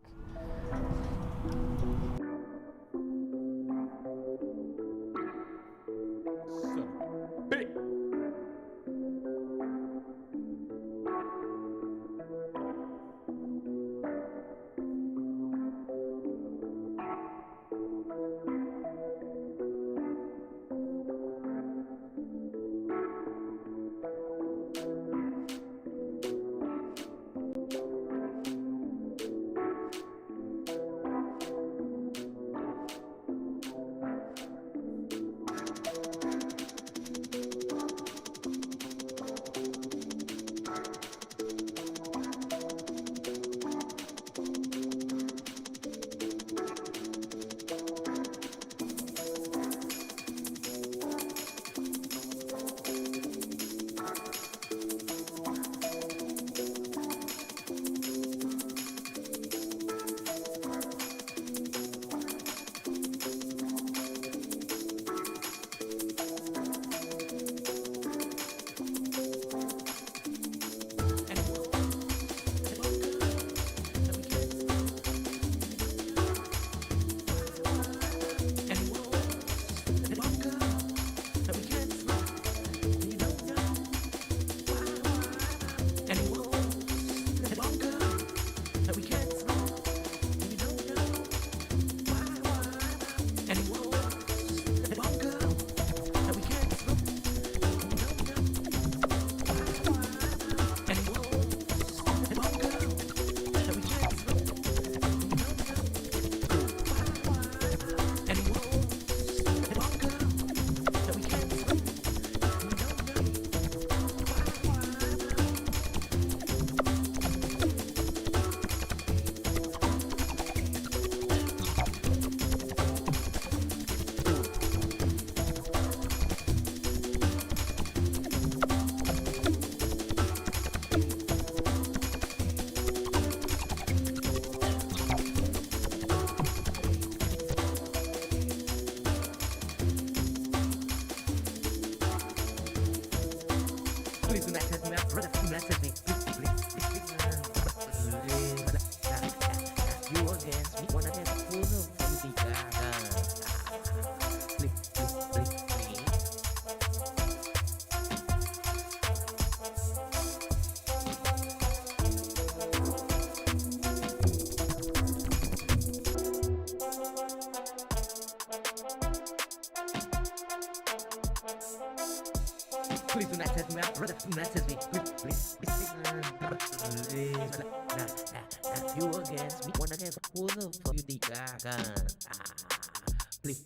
Please do not test me out, brother. Do not test me. Please. You against me, one against who the fuck you think I got? Please.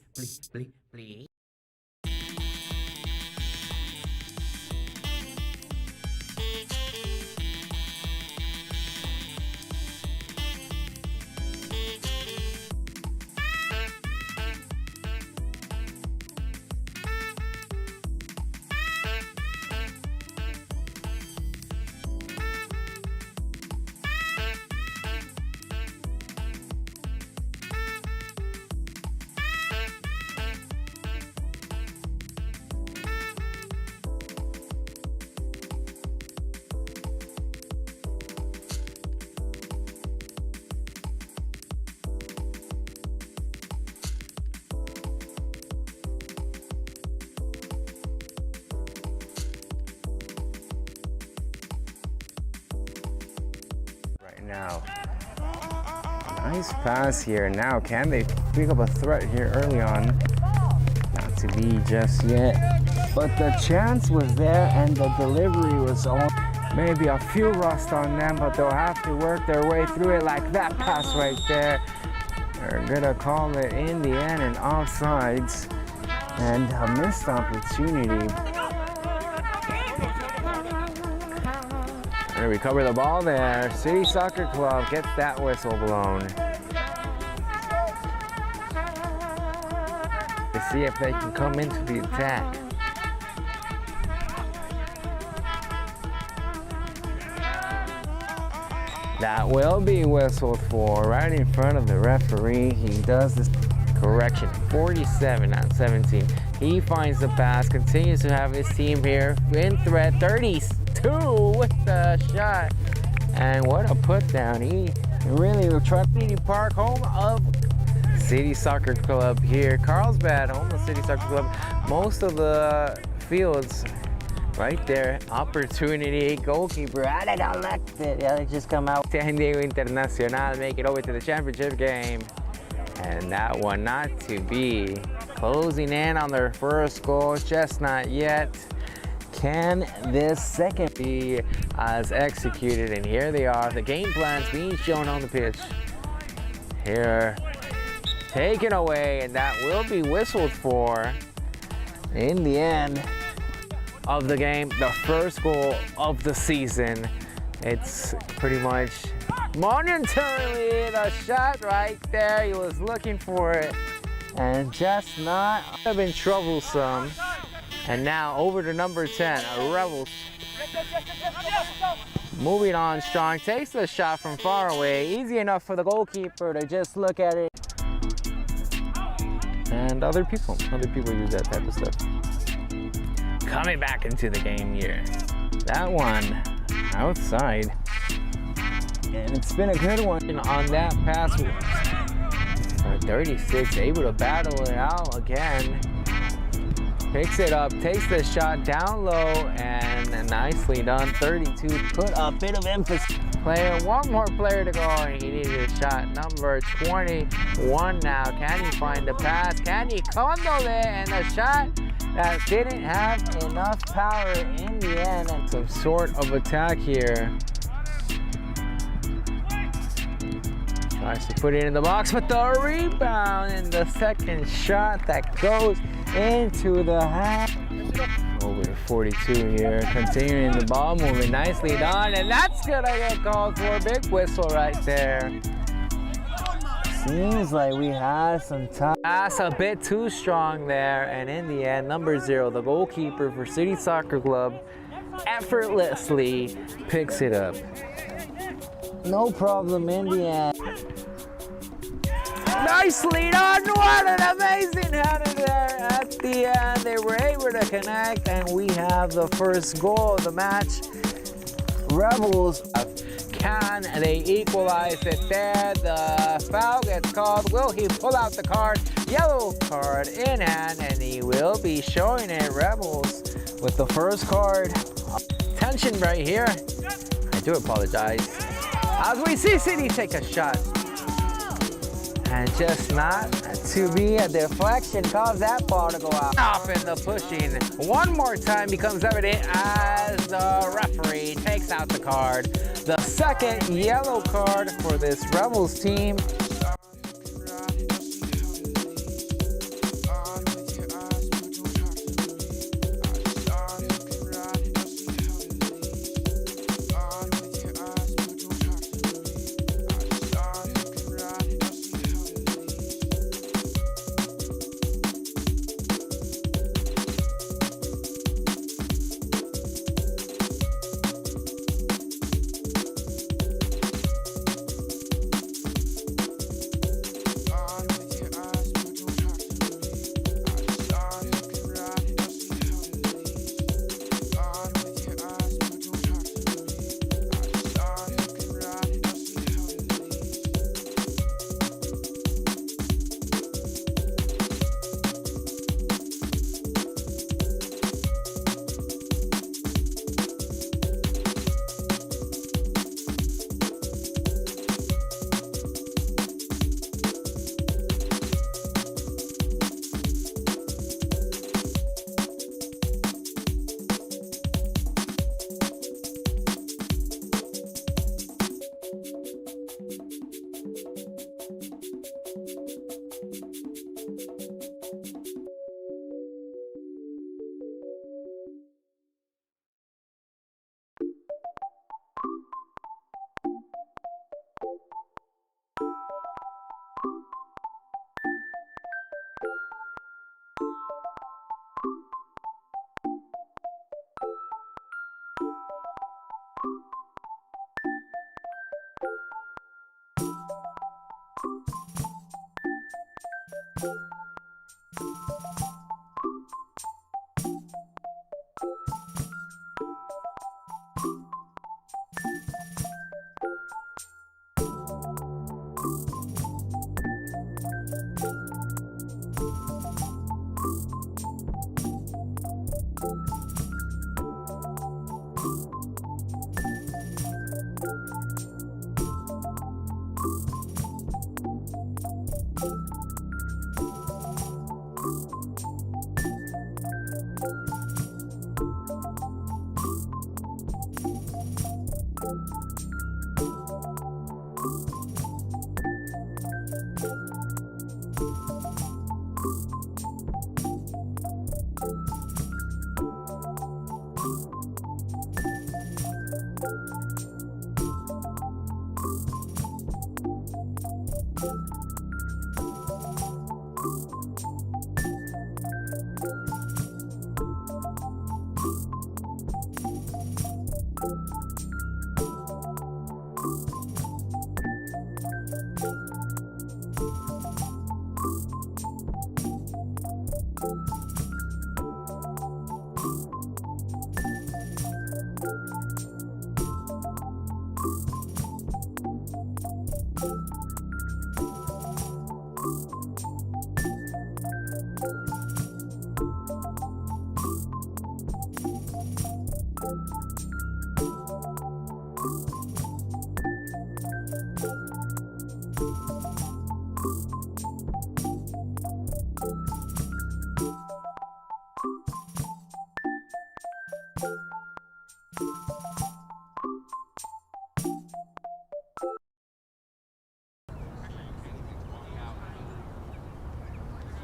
Now, nice pass here. Now, can they pick up a threat here early on? Not to be just yet, but the chance was there and the delivery was on. Maybe a few rust on them, but they'll have to work their way through it like that pass right there. They're gonna call it in the end and offsides. And a missed opportunity. And recover the ball there. City Soccer Club gets that whistle blown. To see if they can come into the attack. That will be whistled for right in front of the referee. He does this correction. 47 out 17. He finds the pass, continues to have his team here in threat. 32 with the shot. And what a put down. He really will try to Park, home of City Soccer Club here. Carlsbad, home of City Soccer Club. Most of the fields right there. Opportunity, goalkeeper, I don't like it. Yeah, they just come out. San Diego Internacional make it over to the championship game. And that one not to be. Closing in on their first goal, just not yet. Can this second be as executed? And here they are, the game plans being shown on the pitch. Here, taken away, and that will be whistled for in the end of the game. The first goal of the season. It's pretty much momentarily the shot right there. He was looking for it and just not have been troublesome. And now over to number 10, Rebels. Moving on strong, takes the shot from far away. Easy enough for the goalkeeper to just look at it. And other people use that type of stuff. Coming back into the game here. That one outside. And it's been a good one on that pass. 36, able to battle it out again. Picks it up, takes the shot down low, and nicely done. 32, put a bit of emphasis. One more player to go, and he needed a shot. Number 21 now. Can he find the pass? Can he condole it? And the shot that didn't have enough power in the end. And some sort of attack here. Tries to put it in the box, but the rebound and the second shot that goes into the half. Over to 42 here, continuing the ball moving, nicely done, and that's gonna get called for. A big whistle right there. Seems like we had some time. That's a bit too strong there, and in the end, number 0, the goalkeeper for City Soccer Club, effortlessly picks it up. No problem in the end. Nicely done! What an amazing header there at the end. They were able to connect, and we have the first goal of the match. Rebels, can they equalize it there? The foul gets called. Will he pull out the card? Yellow card in hand, and he will be showing it. Rebels with the first card. Tension right here. I do apologize. As we see City take a shot. And just not to be a deflection, cause that ball to go out. Off in the pushing. One more time becomes evident as the referee takes out the card. The second yellow card for this Rebels team.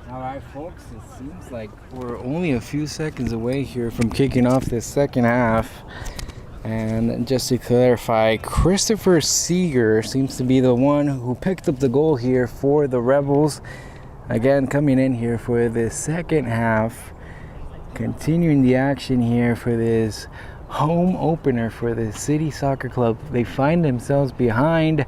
All right, folks, it seems like we're only a few seconds away here from kicking off this second half. And just to clarify, Christopher Seeger seems to be the one who picked up the goal here for the Rebels. Again, coming in here for the second half, continuing the action here for this home opener for the City Soccer Club. They find themselves behind.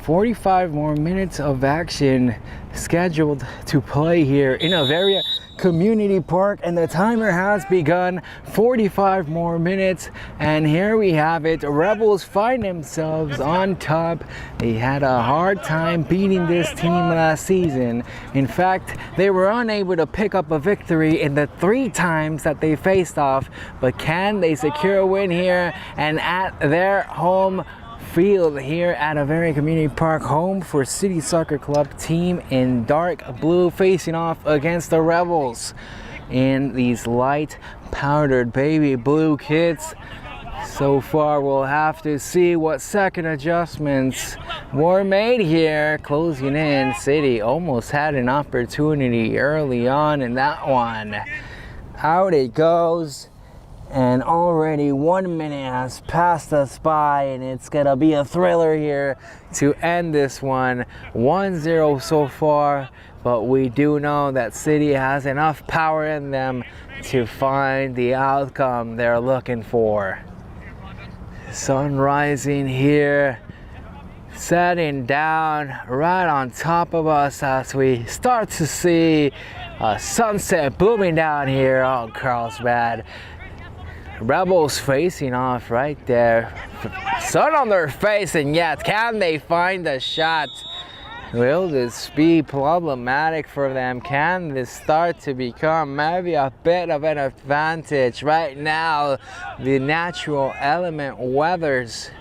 45 more minutes of action scheduled to play here in Avaria Community Park, and the timer has begun. 45 more minutes, and here we have it. Rebels find themselves on top. They had a hard time beating this team last season. In fact, they were unable to pick up a victory in the 3 times that they faced off, but can they secure a win here and at their home field here at Avaria Community Park, home for City Soccer Club, team in dark blue facing off against the Rebels in these light powdered baby blue kits. So far, we'll have to see what second adjustments were made here. Closing in, City almost had an opportunity early on in that one. Out it goes. And already 1 minute has passed us by, and it's gonna be a thriller here to end this one. 1-0 so far, but we do know that City has enough power in them to find the outcome they're looking for. Sun rising here, setting down right on top of us as we start to see a sunset blooming down here on Carlsbad. Rebels facing off right there. Sun on their face, and yet can they find the shot? Will this be problematic for them? Can this start to become maybe a bit of an advantage? Right now, the natural element weathers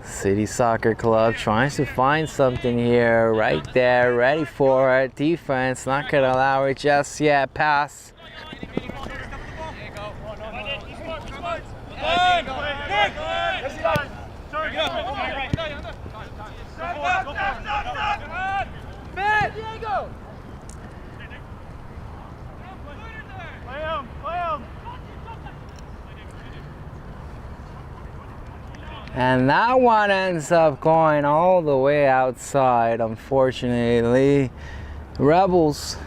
City Soccer Club trying to find something here. Right there, ready for it. Defense not gonna allow it just yet. Pass. And that one ends up going all the way outside, unfortunately. Rebels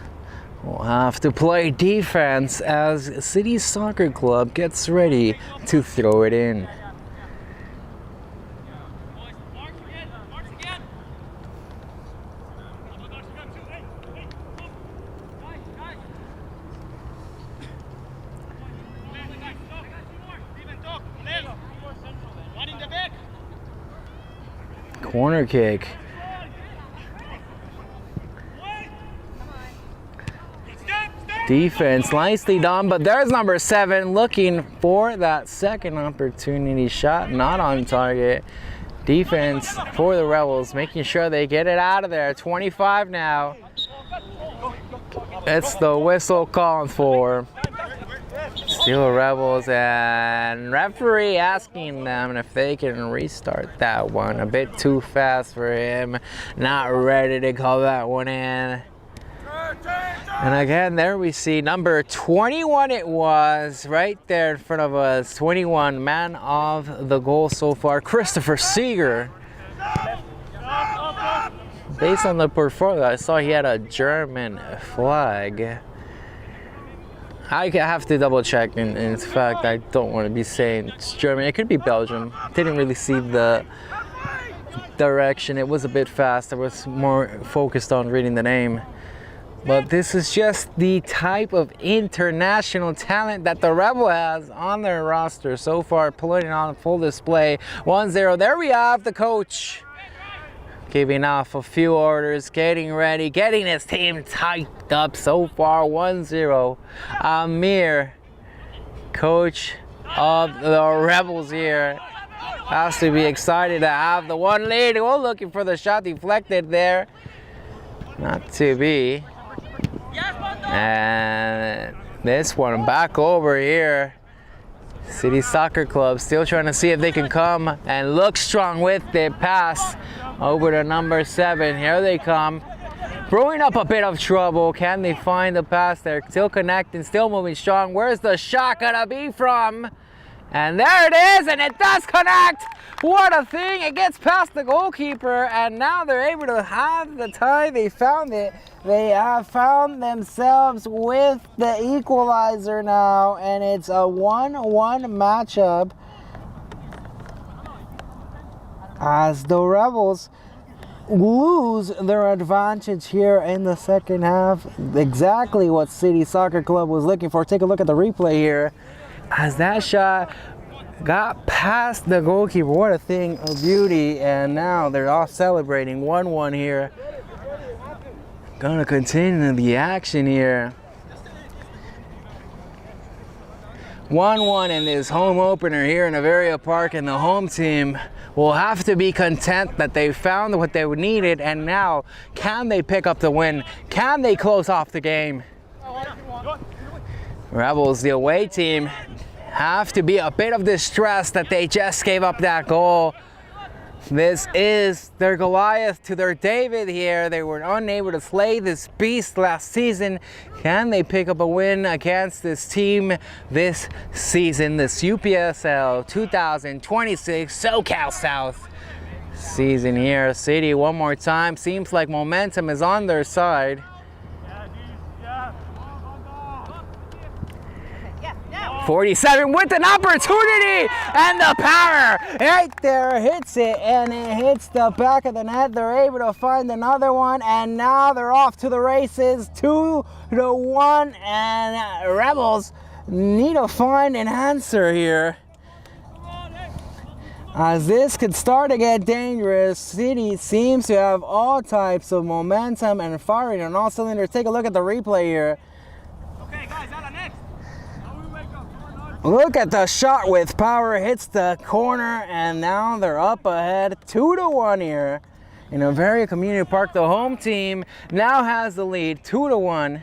will have to play defense as City Soccer Club gets ready to throw it in. Corner kick. Defense nicely done, but there's number 7 looking for that second opportunity shot, not on target. Defense for the Rebels, making sure they get it out of there. 25 now. It's the whistle calling for. Still Rebels, and referee asking them if they can restart that one. A bit too fast for him. Not ready to call that one in. And again, there we see number 21 it was, right there in front of us. 21, man of the goal so far, Christopher Seeger. Based on the portfolio, I saw he had a German flag. I have to double check, and in fact, I don't want to be saying it's German. It could be Belgium. Didn't really see the direction. It was a bit fast. I was more focused on reading the name. But this is just the type of international talent that the Rebel has on their roster so far, putting on full display. 1-0. There we have the coach giving off a few orders, getting ready, getting his team typed up so far. 1-0. Amir, coach of the Rebels here, has to be excited to have the one lead. We're looking for the shot deflected there. Not to be. And this one back over here. City Soccer Club still trying to see if they can come and look strong with the pass over to number 7. Here they come. Brewing up a bit of trouble. Can they find the pass there? Still connecting, still moving strong. Where's the shot gonna be from? And there it is, and it does connect. What a thing. It gets past the goalkeeper, and now they're able to have the tie. They found it. They have found themselves with the equalizer now, and it's a 1-1 matchup as the Rebels lose their advantage here in the second half. Exactly what City Soccer Club was looking for. Take a look at the replay here. As that shot got past the goalkeeper. What a thing of beauty. And now they're all celebrating. 1-1 here. Gonna continue the action here. 1-1 in this home opener here in Averia Park, and the home team will have to be content that they found what they needed, and now can they pick up the win? Can they close off the game? Rebels, the away team, have to be a bit of distress that they just gave up that goal. This is their Goliath to their David here. They were unable to slay this beast last season. Can they pick up a win against this team this season? This UPSL 2026 SoCal South season here. City one more time. Seems like momentum is on their side. 47 with an opportunity, and the power right there hits it, and it hits the back of the net. They're able to find another one, and now they're off to the races. 2-1, and Rebels need to find an answer here, as this could start to get dangerous. City seems to have all types of momentum and firing on all cylinders. Take a look at the replay here. Okay, guys, next. Look at the shot with power, hits the corner, and now they're up ahead 2-1 here in Averia Community Park. The home team now has the lead 2-1.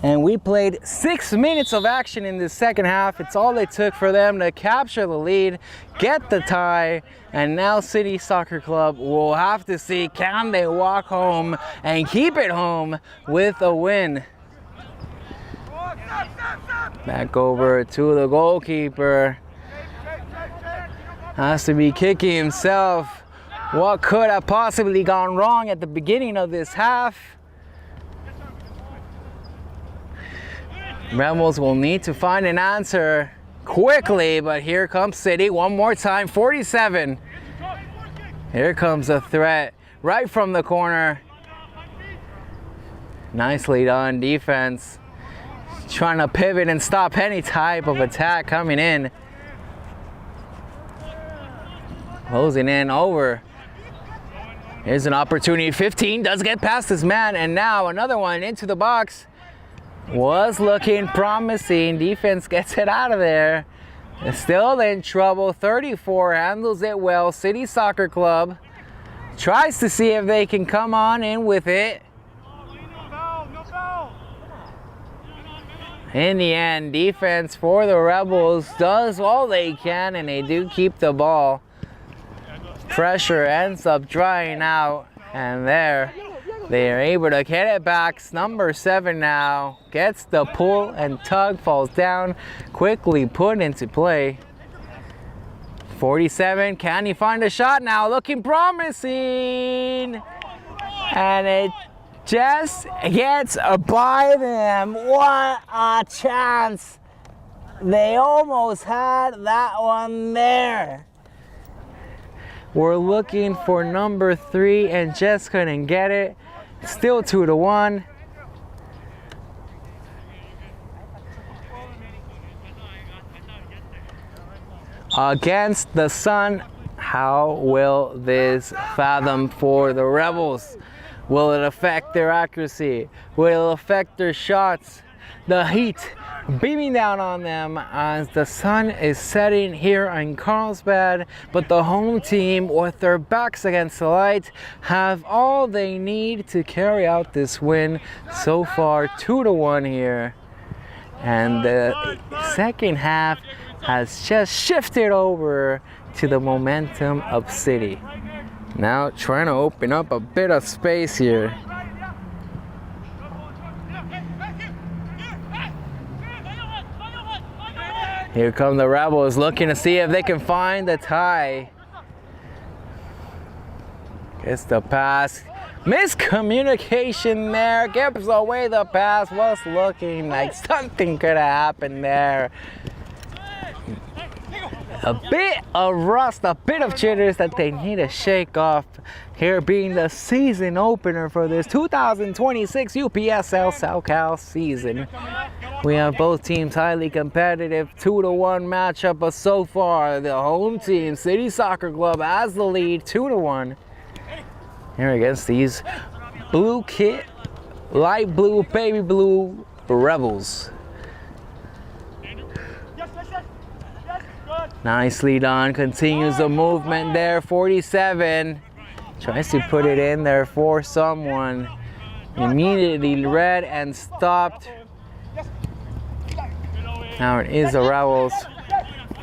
And we played 6 minutes of action in the second half. It's all it took for them to capture the lead, get the tie, and now City Soccer Club will have to see, can they walk home and keep it home with a win. Back over to the goalkeeper. Has to be kicking himself. What could have possibly gone wrong at the beginning of this half? Rebels will need to find an answer quickly, but here comes City one more time. 47. Here comes a threat right from the corner. Nicely done defense. Trying to pivot and stop any type of attack coming in. Closing in over. Here's an opportunity. 15 does get past this man, and now another one into the box. Was looking promising. Defense gets it out of there. Still in trouble. 34 handles it well. City Soccer Club tries to see if they can come on in with it. In the end, defense for the Rebels does all they can, and they do keep the ball. Pressure ends up drying out, and there they are able to get it back. Number 7 now gets the pull and tug, falls down, quickly put into play. 47, can he find a shot now? Looking promising, and it just gets by them. What a chance. They almost had that one there. We're looking for number 3 and just couldn't get it. Still 2-1. Against the sun, how will this fathom for the Rebels? Will it affect their accuracy? Will it affect their shots? The heat beaming down on them as the sun is setting here in Carlsbad, but the home team, with their backs against the light, have all they need to carry out this win. So far 2-1 here, and the second half has just shifted over to the momentum of City. Now trying to open up a bit of space here. Here come the Rebels looking to see if they can find the tie. Gets the pass. Miscommunication there. Gives away the pass. Was looking like something could have happened there. A bit of rust, a bit of jitters that they need to shake off. Here being the season opener for this 2026 UPSL SoCal season. We have both teams highly competitive, 2-1 matchup, but so far the home team, City Soccer Club, has the lead, 2-1. Here against these blue kit, light blue, baby blue Rebels. Nicely done, continues the movement there. 47 tries to put it in there for someone. Immediately read and stopped. Now it is the Rebels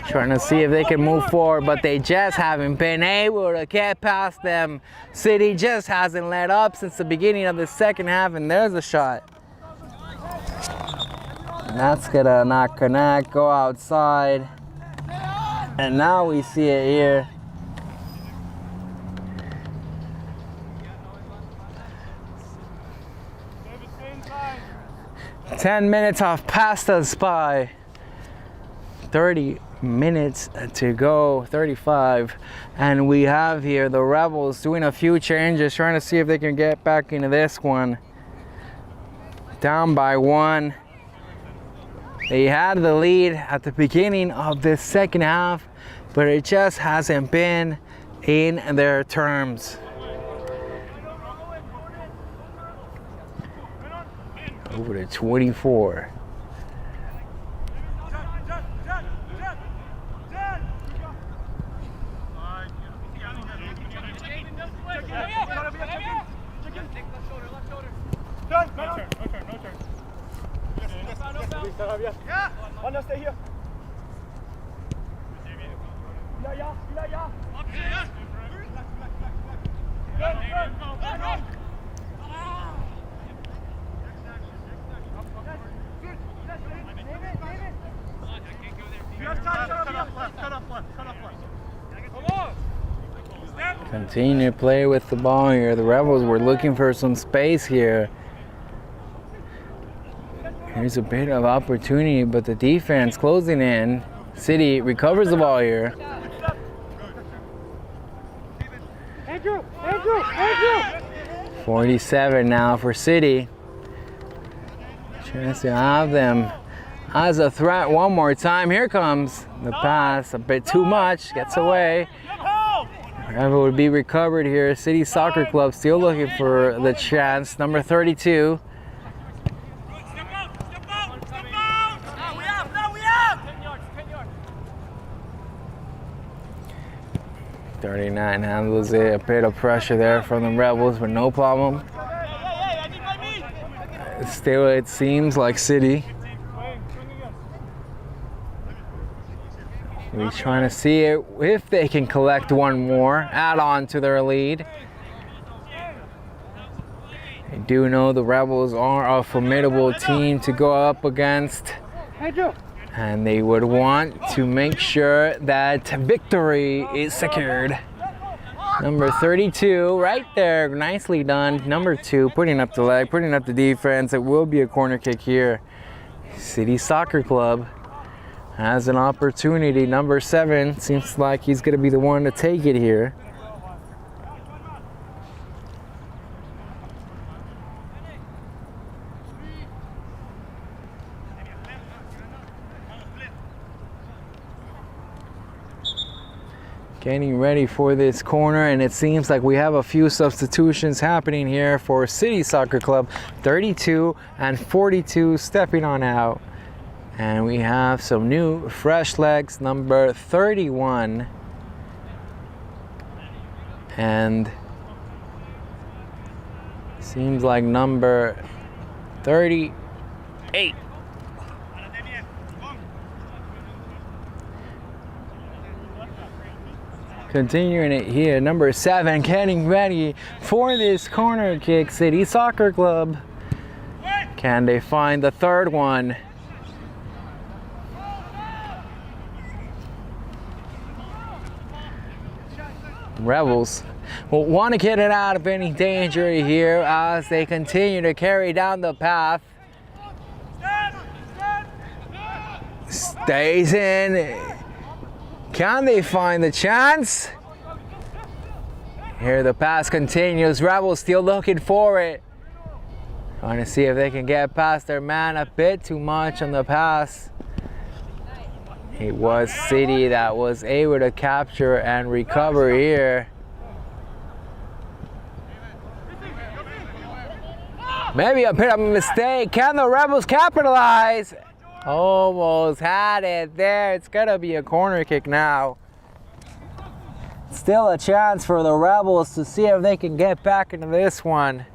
trying to see if they can move forward, but they just haven't been able to get past them. City just hasn't let up since the beginning of the second half, and there's a shot. And that's gonna not connect, go outside. And now we see it here. Ten minutes have passed us by. 30 minutes to go, 35. And we have here the Rebels doing a few changes, trying to see if they can get back into this one. Down by 1. They had the lead at the beginning of this second half, but it just hasn't been in their terms. Over to 24. One, stay here. Continue to play with the ball here. The Rebels were looking for some space here. Here's a bit of opportunity, but the defense closing in. City recovers the ball here. Andrew! 47 now for City. Chance to have them as a threat one more time. Here comes the pass, a bit too much, gets away. Wherever would be recovered here. City Soccer Club still looking for the chance. Number 32. 39 handles it. A bit of pressure there from the Rebels, but no problem. Still, it seems like City. We're trying to see if they can collect one more, add on to their lead. I do know the Rebels are a formidable team to go up against, and they would want to make sure that victory is secured. Number 32, right there, nicely done. Number 2, putting up the leg, putting up the defense. It will be a corner kick here. City Soccer Club has an opportunity. Number 7 seems like he's going to be the one to take it here. Getting ready for this corner, and it seems like we have a few substitutions happening here for City Soccer Club. 32 and 42 stepping on out. And we have some new fresh legs. Number 31 and seems like number 38. Continuing it here, number 7 getting ready for this corner kick. City Soccer Club. Can they find the third one? Rebels will want to get it out of any danger here as they continue to carry down the path. Stays in. Can they find the chance? Here the pass continues. Rebels still looking for it. Trying to see if they can get past their man. A bit too much on the pass. It was City that was able to capture and recover here. Maybe a bit of a mistake. Can the Rebels capitalize? Almost had it there. It's gonna be a corner kick now. Still a chance for the Rebels to see if they can get back into this one.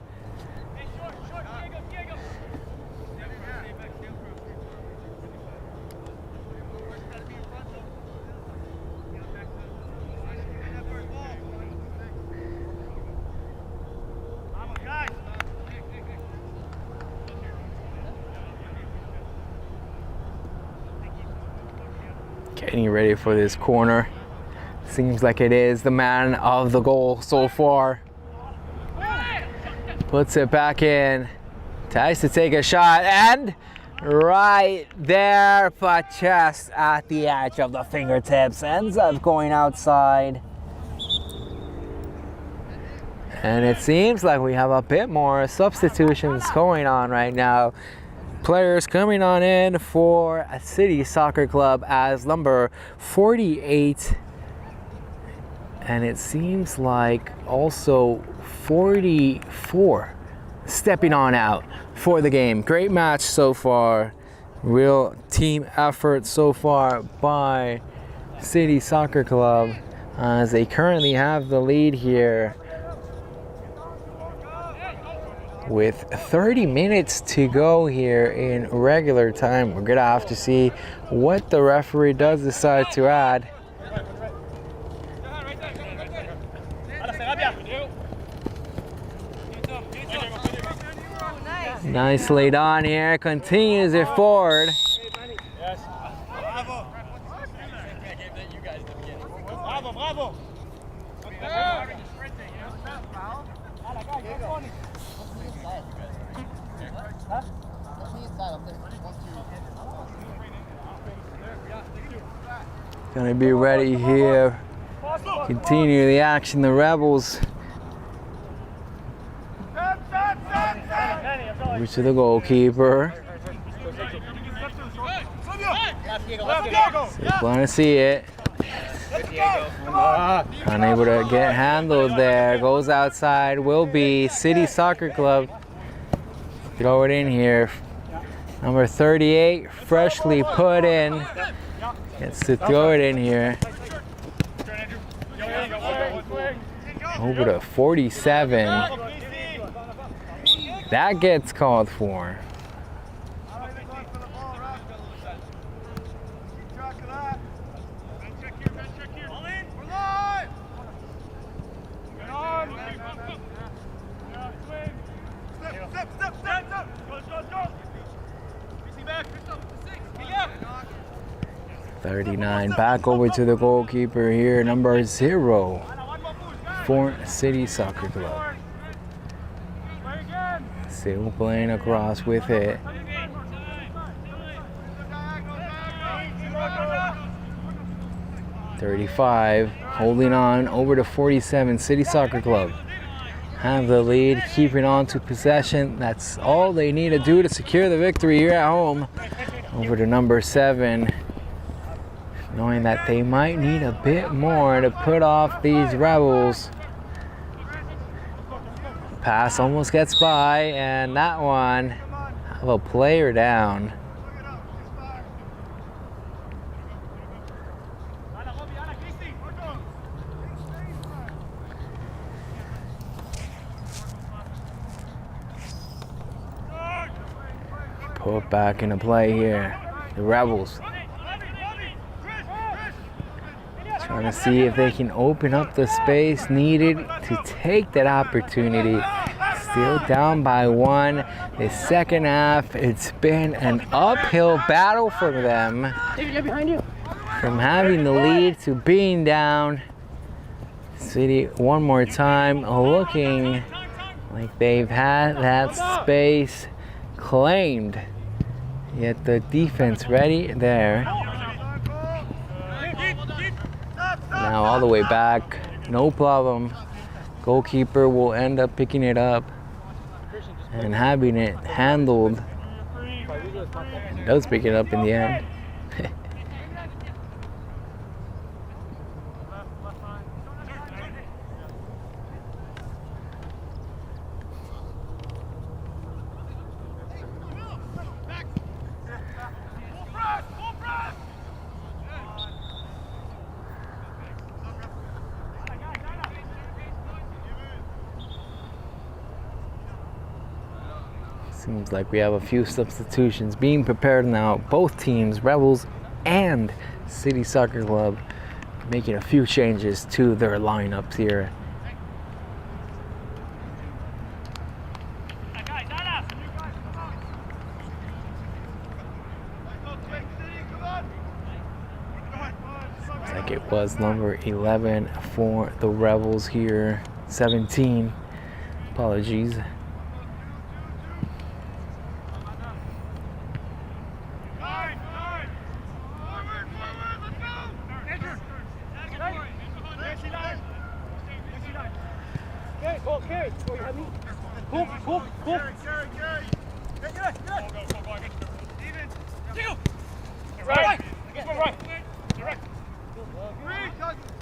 Getting ready for this corner. Seems like it is the man of the goal so far. Puts it back in. Tries to take a shot, and right there, but just at the edge of the fingertips, ends up going outside. And it seems like we have a bit more substitutions going on right now. Players coming on in for a City Soccer Club as number 48. And it seems like also 44 stepping on out for the game. Great match so far. Real team effort so far by City Soccer Club as they currently have the lead here. With 30 minutes to go here in regular time, we're gonna have to see what the referee does decide to add. Nicely done here, continues it forward. Bravo. Gonna be ready here. Continue the action. The Rebels over to the goalkeeper. Want to see it. Unable to get handled there. Goes outside. Will be City Soccer Club. Throw it in here. Number 38, freshly put in. Gets to throw it in here. Over to 47. That gets called for. .39 back over to the goalkeeper here, number 0 for City Soccer Club. Still playing across with it. .35 holding on over to 47, City Soccer Club. Have the lead, keeping on to possession. That's all they need to do to secure the victory here at home. Over to number 7. Knowing that they might need a bit more to put off these Rebels. Pass almost gets by, and that one have a player down. Put back into play here, the Rebels. Trying to see if they can open up the space needed to take that opportunity. Still down by 1. The second half, it's been an uphill battle for them. From having the lead to being down. City one more time looking like they've had that space claimed. Yet the defense ready there. Now all the way back, no problem. Goalkeeper will end up picking it up and having it handled. And does pick it up in the end. Seems like we have a few substitutions being prepared now. Both teams, Rebels and City Soccer Club, making a few changes to their lineups here. Seems like it was number 11 for the Rebels here. 17. Apologies.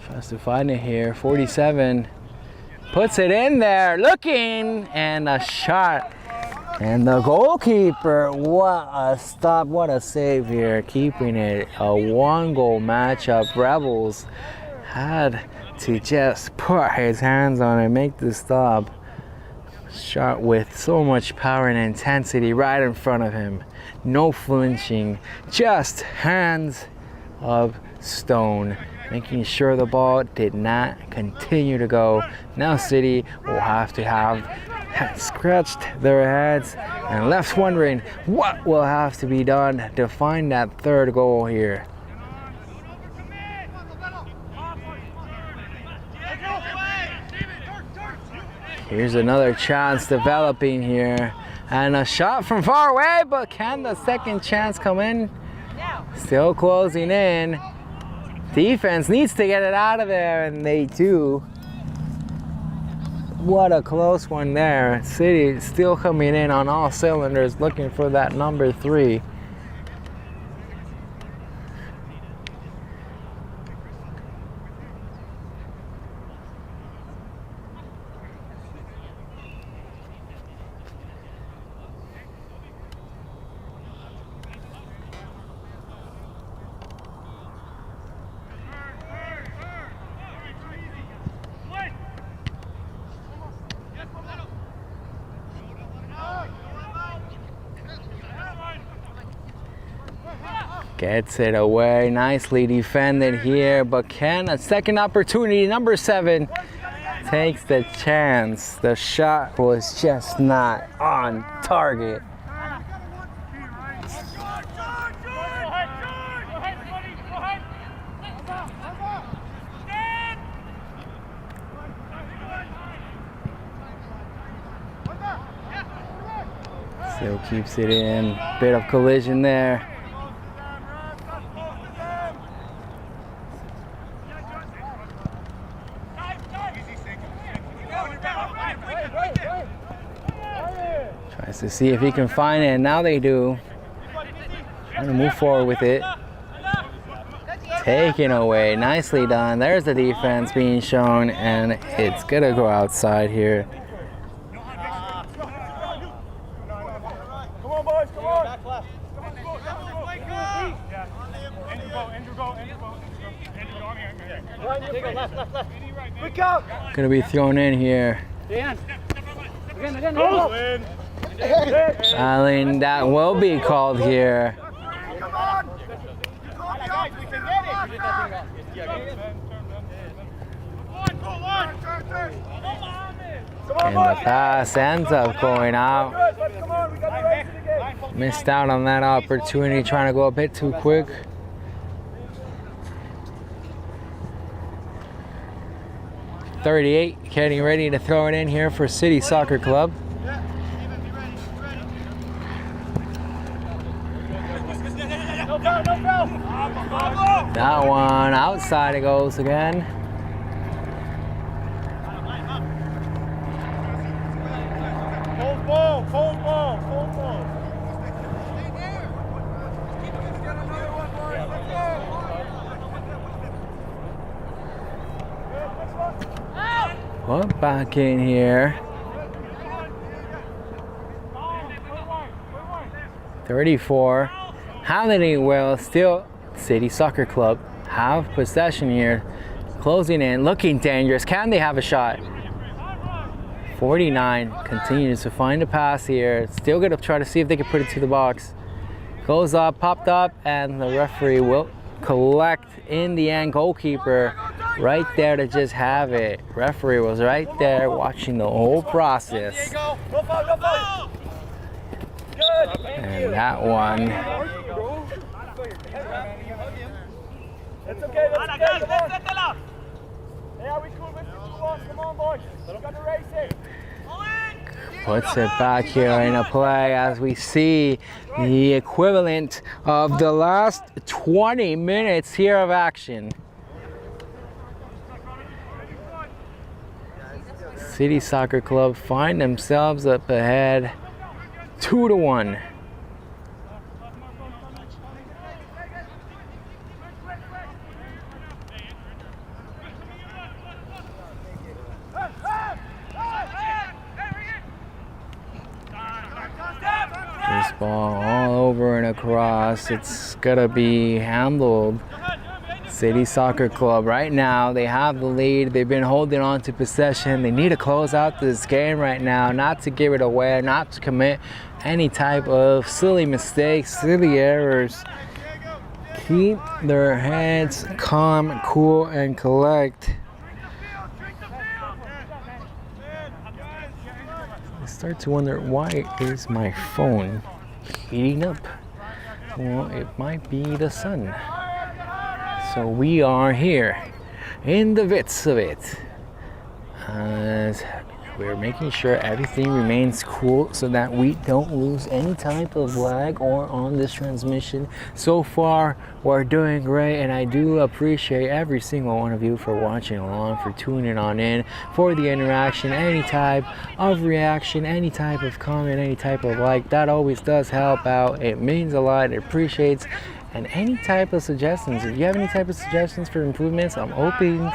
Tries to find it here. 47 puts it in there, looking, and a shot. And the goalkeeper, what a stop, what a save here, keeping it a 1-goal matchup. Rebels had to just put his hands on it, make the stop. Shot with so much power and intensity right in front of him. No flinching, just hands of stone, making sure the ball did not continue to go. Now City will have to have scratched their heads and left wondering what will have to be done to find that third goal here. Here's another chance developing here, and a shot from far away, but can the second chance come in? Still closing in. Defense needs to get it out of there, and they do. What a close one there. City still coming in on all cylinders, looking for that number 3. Gets it away, nicely defended here, but can a second opportunity, number 7 takes the chance. The shot was just not on target. Still keeps it in, bit of collision there. Tries to see if he can find it, and now they do. Trying to move forward with it. Taken away, nicely done. There's the defense being shown, and it's gonna go outside here. Come on, boys, come on. Gonna be thrown in here. Fouling, that will be called here. And the pass ends up going out. Missed out on that opportunity, trying to go a bit too quick. .38, getting ready to throw it in here for City Soccer Club. That one outside it goes again. Cold ball, cold ball, cold ball. Put back in here. 34. Handling it well. Still, City Soccer Club have possession here. Closing in, looking dangerous. Can they have a shot? 49 continues to find a pass here. Still gonna try to see if they can put it to the box. Goes up, popped up, and the referee will collect in the end. Goalkeeper right there to just have it. Referee was right there watching the whole process. And that one. That's okay, that's okay. Come on. Yeah, we cool with the 2 balls. Come on, boys. We've got to race it. Puts it back here in a play as we see the equivalent of the last 20 minutes here of action. City Soccer Club find themselves up ahead 2-1. This ball all over and across. It's gonna be handled. City Soccer Club right now, they have the lead. They've been holding on to possession. They need to close out this game right now, not to give it away, not to commit any type of silly mistakes, silly errors. Keep their heads calm, cool, and collect. I start to wonder, why is my phone heating up? Well, it might be the sun. So we are here in the midst of it. As we're making sure everything remains cool so that we don't lose any type of lag or on this transmission. So far, we're doing great, and I do appreciate every single one of you for watching along, for tuning on in, for the interaction, any type of reaction, any type of comment, any type of like. That always does help out. It means a lot. It appreciates. And any type of suggestions, if you have any type of suggestions for improvements, I'm open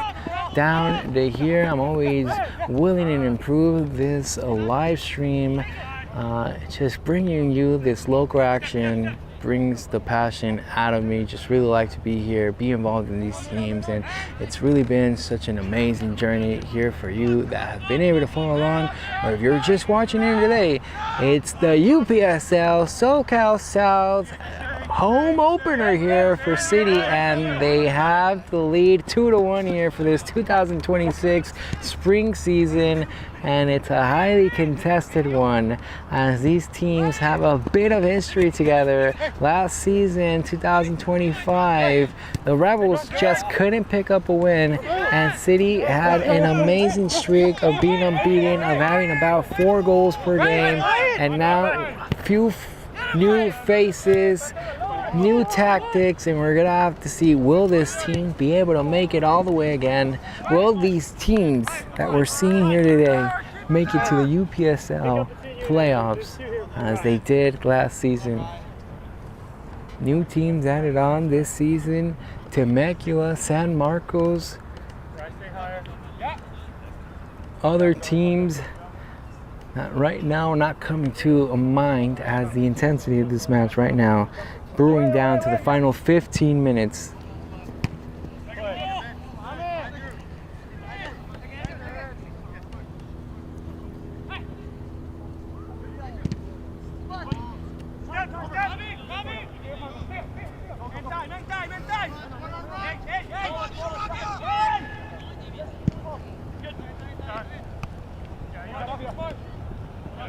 down to here. I'm always willing to improve this live stream. Just bringing you this local action brings the passion out of me. Just really like to be here, be involved in these teams, and it's really been such an amazing journey here for you that have been able to follow along. Or if you're just watching in today, it's the UPSL SoCal South home opener here for City, and they have the lead 2-1 here for this 2026 spring season, and it's a highly contested one as these teams have a bit of history together. Last season, 2025, the Rebels just couldn't pick up a win, and City had an amazing streak of being unbeaten, of having about 4 goals per game, and now few new faces, new tactics, and we're gonna have to see, will this team be able to make it all the way again? Will these teams that we're seeing here today make it to the UPSL playoffs as they did last season? New teams added on this season: Temecula, San Marcos, other teams that right now not coming to a mind as the intensity of this match right now brewing down to the final 15 minutes.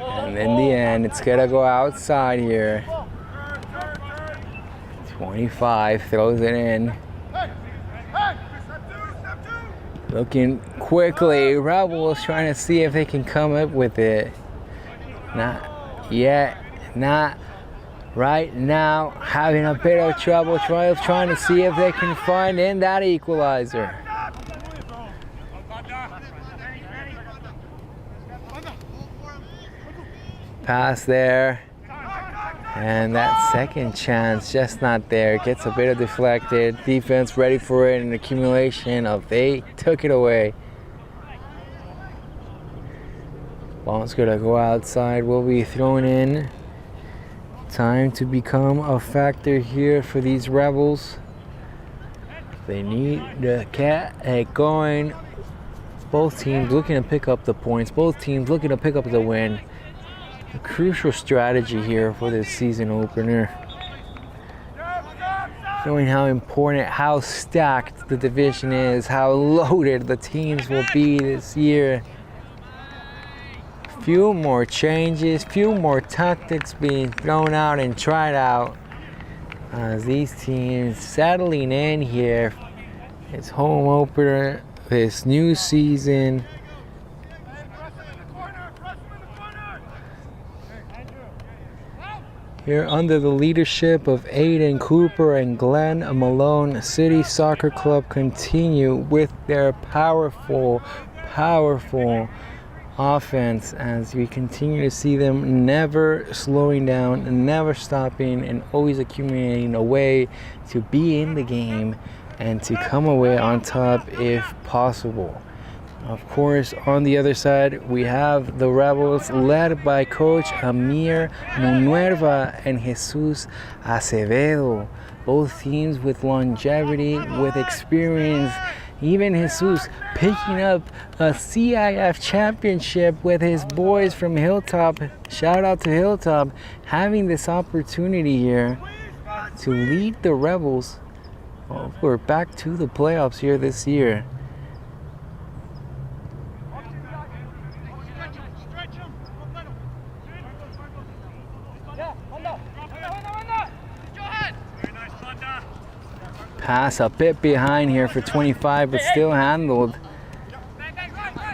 And in the end, it's gonna go outside here. 25 throws it in. Looking quickly, Rebels trying to see if they can come up with it. Not yet, not right now. Having a bit of trouble trying to see if they can find in that equalizer. Pass there, and that second chance just not there. Gets a bit of deflected. Defense ready for it, an accumulation of they took it away. Ball's gonna go outside, will be thrown in. Time to become a factor here for these Rebels. They need to get it going. Both teams looking to pick up the points. Both teams looking to pick up the win. A crucial strategy here for this season opener. Showing how important, how stacked the division is, how loaded the teams will be this year. Few more changes, few more tactics being thrown out and tried out as these teams settling in here. It's home opener, this new season. Here under the leadership of Aiden Cooper and Glenn Malone, City Soccer Club continue with their powerful offense as we continue to see them never slowing down, never stopping, and always accumulating a way to be in the game and to come away on top if possible. Of course, on the other side, we have the Rebels led by Coach Amir Munuerva and Jesus Acevedo. Both teams with longevity, with experience. Even Jesus picking up a CIF championship with his boys from Hilltop. Shout out to Hilltop, having this opportunity here to lead the Rebels. Well, we're back to the playoffs here this year. Pass a bit behind here for 25, but still handled.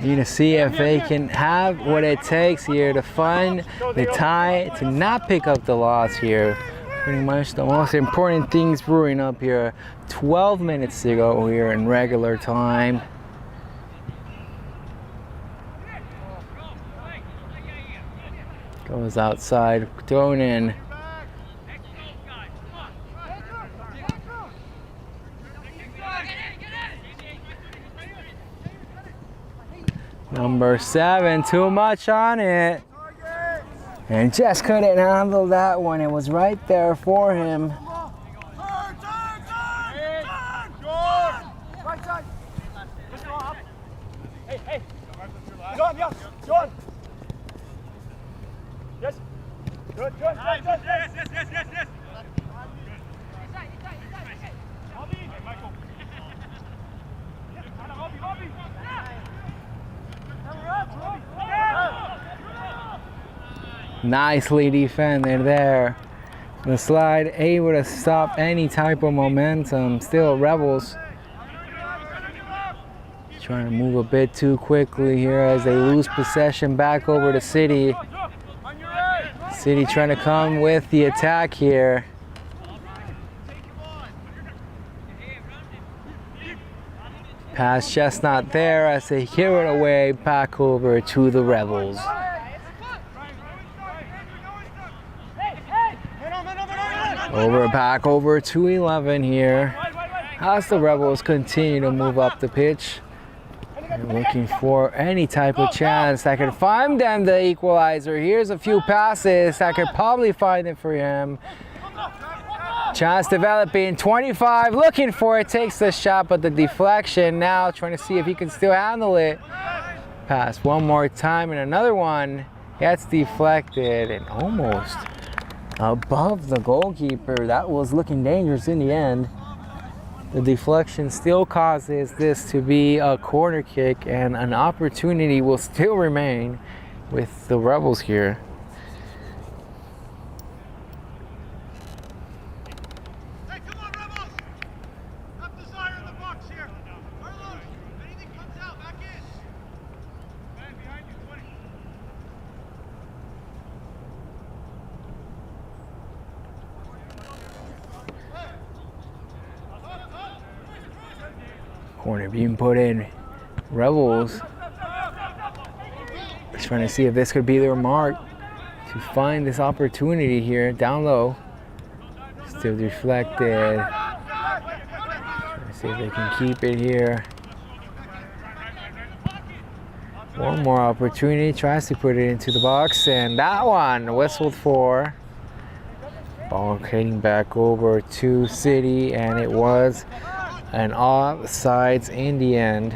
Need to see if they can have what it takes here to find the tie, to not pick up the loss here. Pretty much the most important things brewing up here. 12 minutes to go here in regular time. Goes outside, thrown in. Number 7, too much on it. And just couldn't handle that one. It was right there for him. Nicely defended there. The slide able to stop any type of momentum. Still Rebels trying to move a bit too quickly here as they lose possession back over to City. City trying to come with the attack here. Pass just not there as they hear it away back over to the Rebels. Back over to 11 here as the Rebels continue to move up the pitch. They're looking for any type of chance that could find them the equalizer. Here's a few passes that could probably find it for him. Chance developing, 25, looking for it, takes the shot, but the deflection now, trying to see if he can still handle it. Pass one more time, and another one gets deflected and almost above the goalkeeper. That was looking dangerous in the end. The deflection still causes this to be a corner kick, and an opportunity will still remain with the Rebels here. Corner being put in. Rebels trying to see if this could be their mark to find this opportunity here. Down low. Still deflected. Trying to see if they can keep it here. One more opportunity. Tries to put it into the box, and that one whistled for. Ball heading back over to City, and it was an offsides in the end.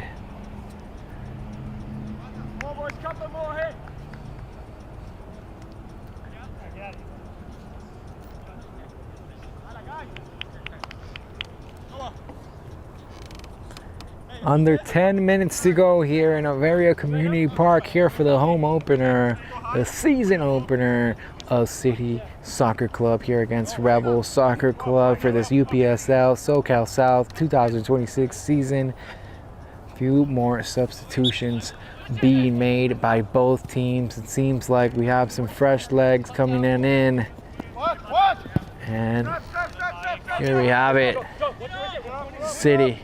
Under 10 minutes to go here in Avaria Community Park here for the home opener, the season opener of City Soccer Club here against Rebels Soccer Club for this UPSL SoCal South 2026 season. Few more substitutions being made by both teams. It seems like we have some fresh legs coming in. And here we have it. City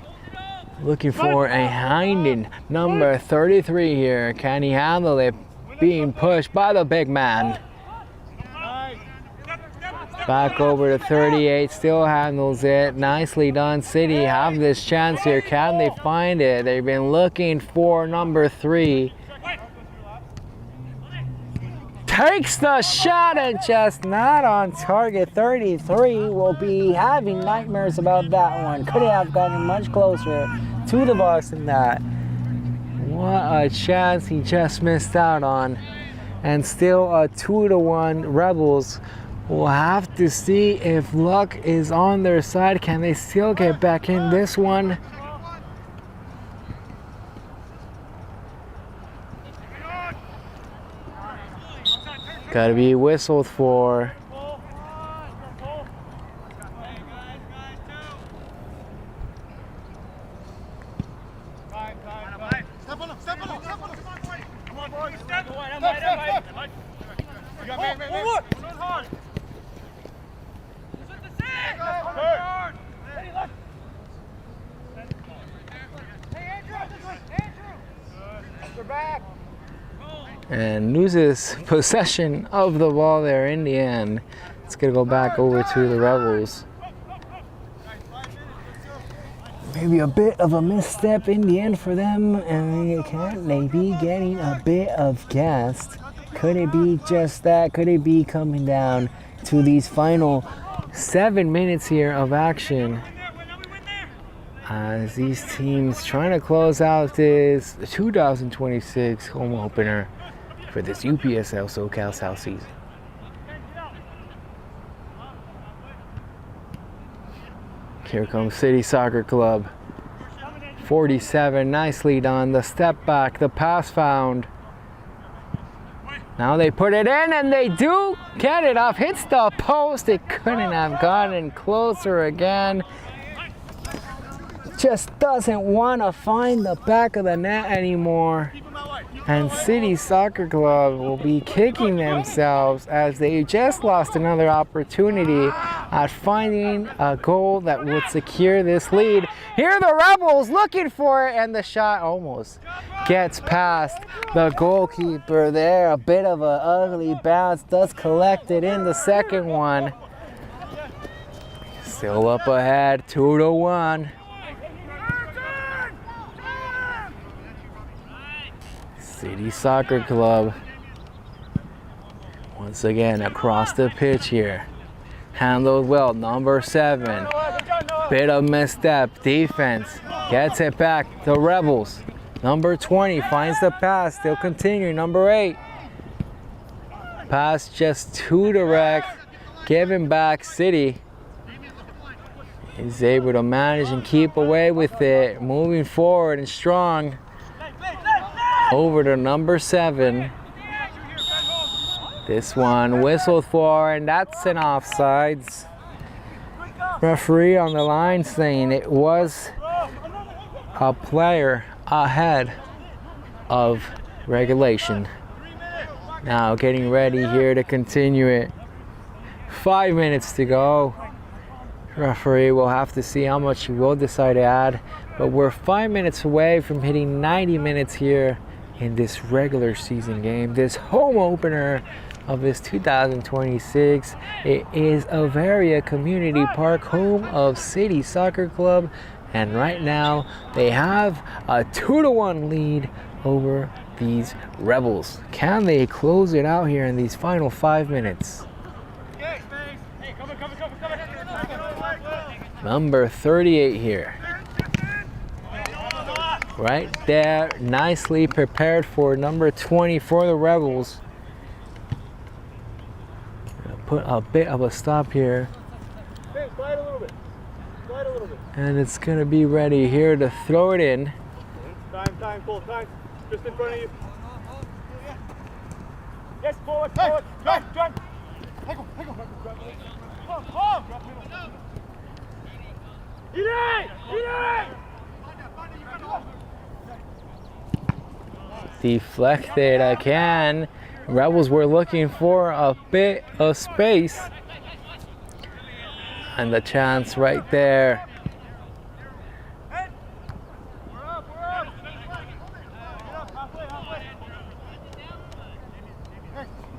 looking for a Hinden, number 33 here. Can he handle it? Being pushed by the big man. Back over to 38, still handles it. Nicely done. City have this chance here. Can they find it? They've been looking for number 3. Takes the shot and just not on target. 33 will be having nightmares about that one. Could have gotten much closer to the box than that. What a chance he just missed out on. And still a 2-1 Rebels. We'll have to see if luck is on their side. Can they still get back in this one? Gotta be whistled for. And loses possession of the ball there in the end. It's gonna go back over to the Rebels. Maybe a bit of a misstep in the end for them, and can they be getting a bit of gas? Could it be just that? Could it be coming down to these final 7 minutes here of action? As these teams trying to close out this 2026 home opener for this UPSL SoCal South season. Here comes City Soccer Club. 47, nicely done. The step back, the pass found. Now they put it in and they do get it off. Hits the post. It couldn't have gotten closer again. Just doesn't want to find the back of the net anymore. And City Soccer Club will be kicking themselves as they just lost another opportunity at finding a goal that would secure this lead. Here are the Rebels looking for it, and the shot almost gets past the goalkeeper there. A bit of an ugly bounce, does collect it in the second one. Still up ahead, 2-1. City Soccer Club once again across the pitch here. Handled well, number 7. Bit of misstep, defense. Gets it back, the Rebels. Number 20 finds the pass, they'll continue, number 8. Pass just too direct, given back. City is able to manage and keep away with it, moving forward and strong. Over to number 7. This one whistled for, and that's an offsides. Referee on the line saying it was a player ahead of regulation. Now getting ready here to continue it. 5 minutes to go. Referee will have to see how much he will decide to add, but we're 5 minutes away from hitting 90 minutes here in this regular season game, this home opener of this 2026. It is Avaria Community Park, home of City Soccer Club, and right now they have a 2-1 lead over these Rebels. Can they close it out here in these final 5 minutes? Number 38 here. Right there, nicely prepared for number 20 for the Rebels. Put a bit of a stop here. Slide a little bit. Slide a little bit. And it's gonna be ready here to throw it in. Time, full time. Just in front of you. Yes, forward. Drive. Deflected again. Rebels were looking for a bit of space. And the chance right there.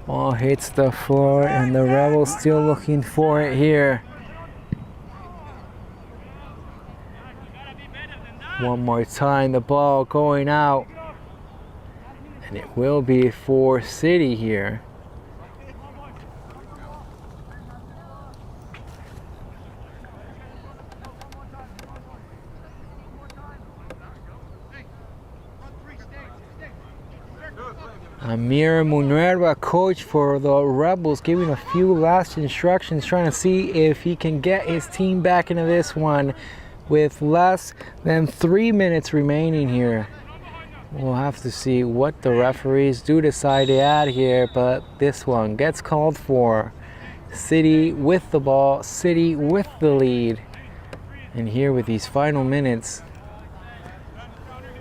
Ball hits the floor and the Rebels still looking for it here. One more time, the ball going out. And it will be for City here. Amir Munerva, coach for the Rebels, giving a few last instructions, trying to see if he can get his team back into this one with less than 3 minutes remaining here. We'll have to see what the referees do decide to add here, but this one gets called for. City with the ball, City with the lead. And here with these final minutes,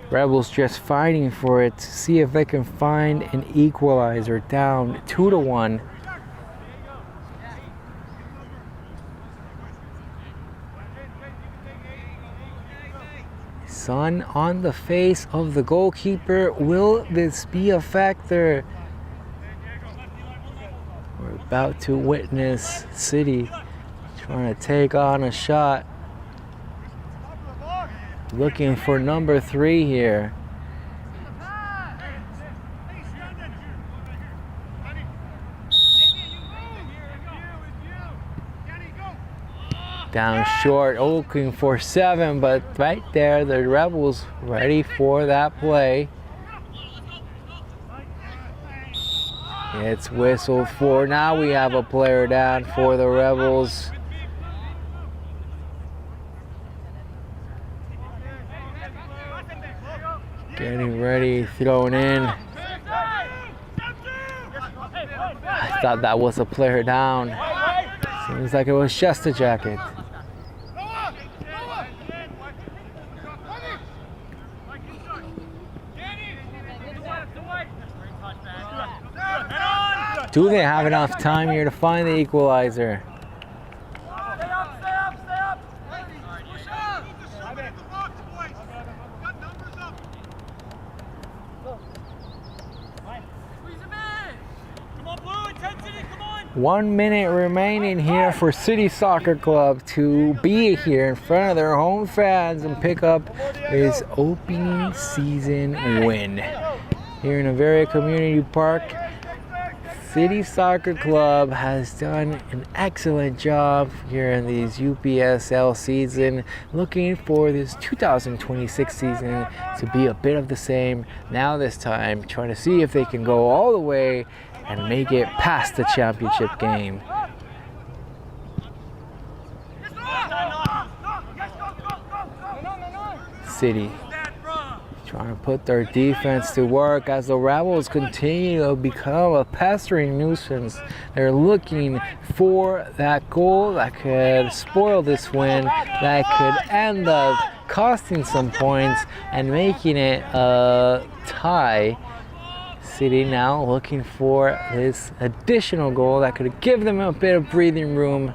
Rebels just fighting for it to see if they can find an equalizer, down 2-1. Sun on the face of the goalkeeper. Will this be a factor? We're about to witness City trying to take on a shot. Looking for number 3 here. Down short, looking for 7, but right there, the Rebels ready for that play. It's whistled for. Now we have a player down for the Rebels. Getting ready, thrown in. I thought that was a player down. Seems like it was just a jacket. Do they have enough time here to find the equalizer? Come on, Blue, intensity, come on! 1 minute remaining here for City Soccer Club to be here in front of their home fans and pick up this opening season win. Here in Avaria Community Park, City Soccer Club has done an excellent job here in this UPSL season, looking for this 2026 season to be a bit of the same. Now this time, trying to see if they can go all the way and make it past the championship game. City trying to put their defense to work as the Rebels continue to become a pestering nuisance. They're looking for that goal that could spoil this win, that could end up costing some points and making it a tie. City now looking for this additional goal that could give them a bit of breathing room.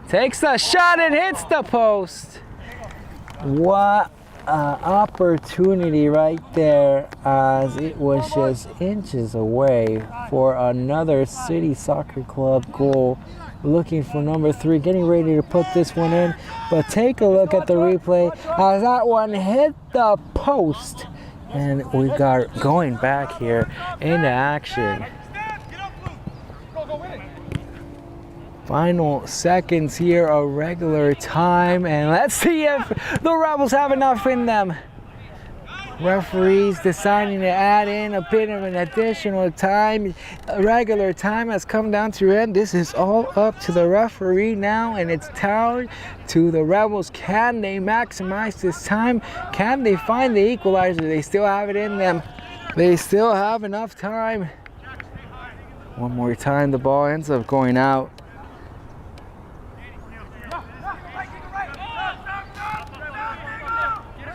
Takes a shot and hits the post. What opportunity right there, as it was just inches away for another City Soccer Club goal. Looking for number 3, getting ready to put this one in, but take a look at the replay as that one hit the post, and we got going back here into action. Final seconds here of regular time, and let's see if the Rebels have enough in them. Referees deciding to add in a bit of an additional time. Regular time has come down to end. This is all up to the referee now, and it's down to the Rebels. Can they maximize this time? Can they find the equalizer? They still have it in them. They still have enough time. One more time, the ball ends up going out.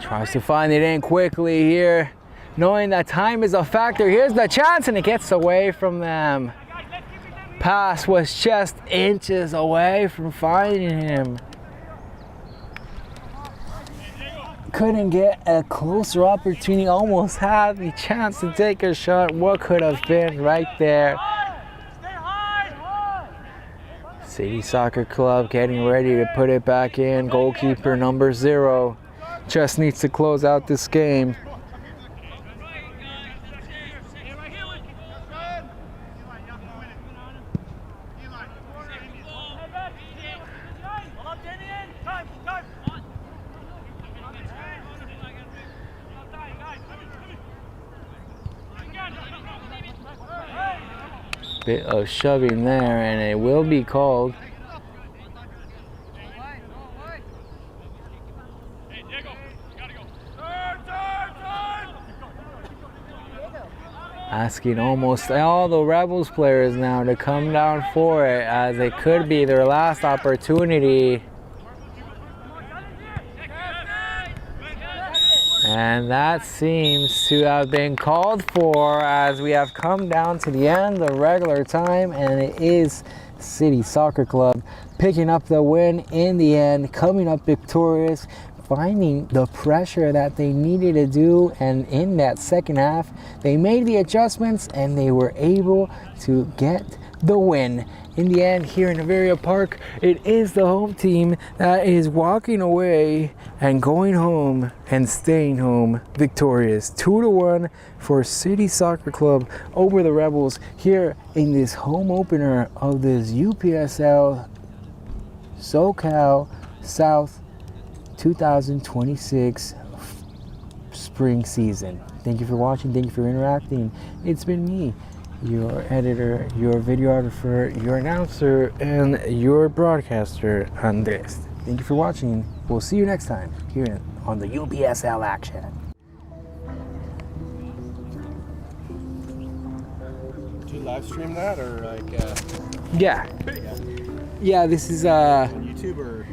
Tries to find it in quickly here, knowing that time is a factor. Here's the chance, and it gets away from them. Pass was just inches away from finding him. Couldn't get a closer opportunity, almost had the chance to take a shot. What could have been right there? City Soccer Club getting ready to put it back in. Goalkeeper number 0. Just needs to close out this game. Bit of shoving there, and it will be called. Asking almost all the Rebels players now to come down for it, as it could be their last opportunity. And that seems to have been called for, as we have come down to the end of regular time, and it is City Soccer Club picking up the win in the end, coming up victorious, finding the pressure that they needed to do, and in that second half they made the adjustments and they were able to get the win. In the end, here in Avaria Park, it is the home team that is walking away and going home and staying home victorious. 2-1 for City Soccer Club over the Rebels here in this home opener of this UPSL SoCal South 2026 spring season. Thank you for watching. Thank you for interacting. It's been me, your editor, your videographer, your announcer, and your broadcaster, Andres. Thank you for watching. We'll see you next time here on the UPSL action. live stream that or like Yeah. yeah, Yeah, this is on YouTube or?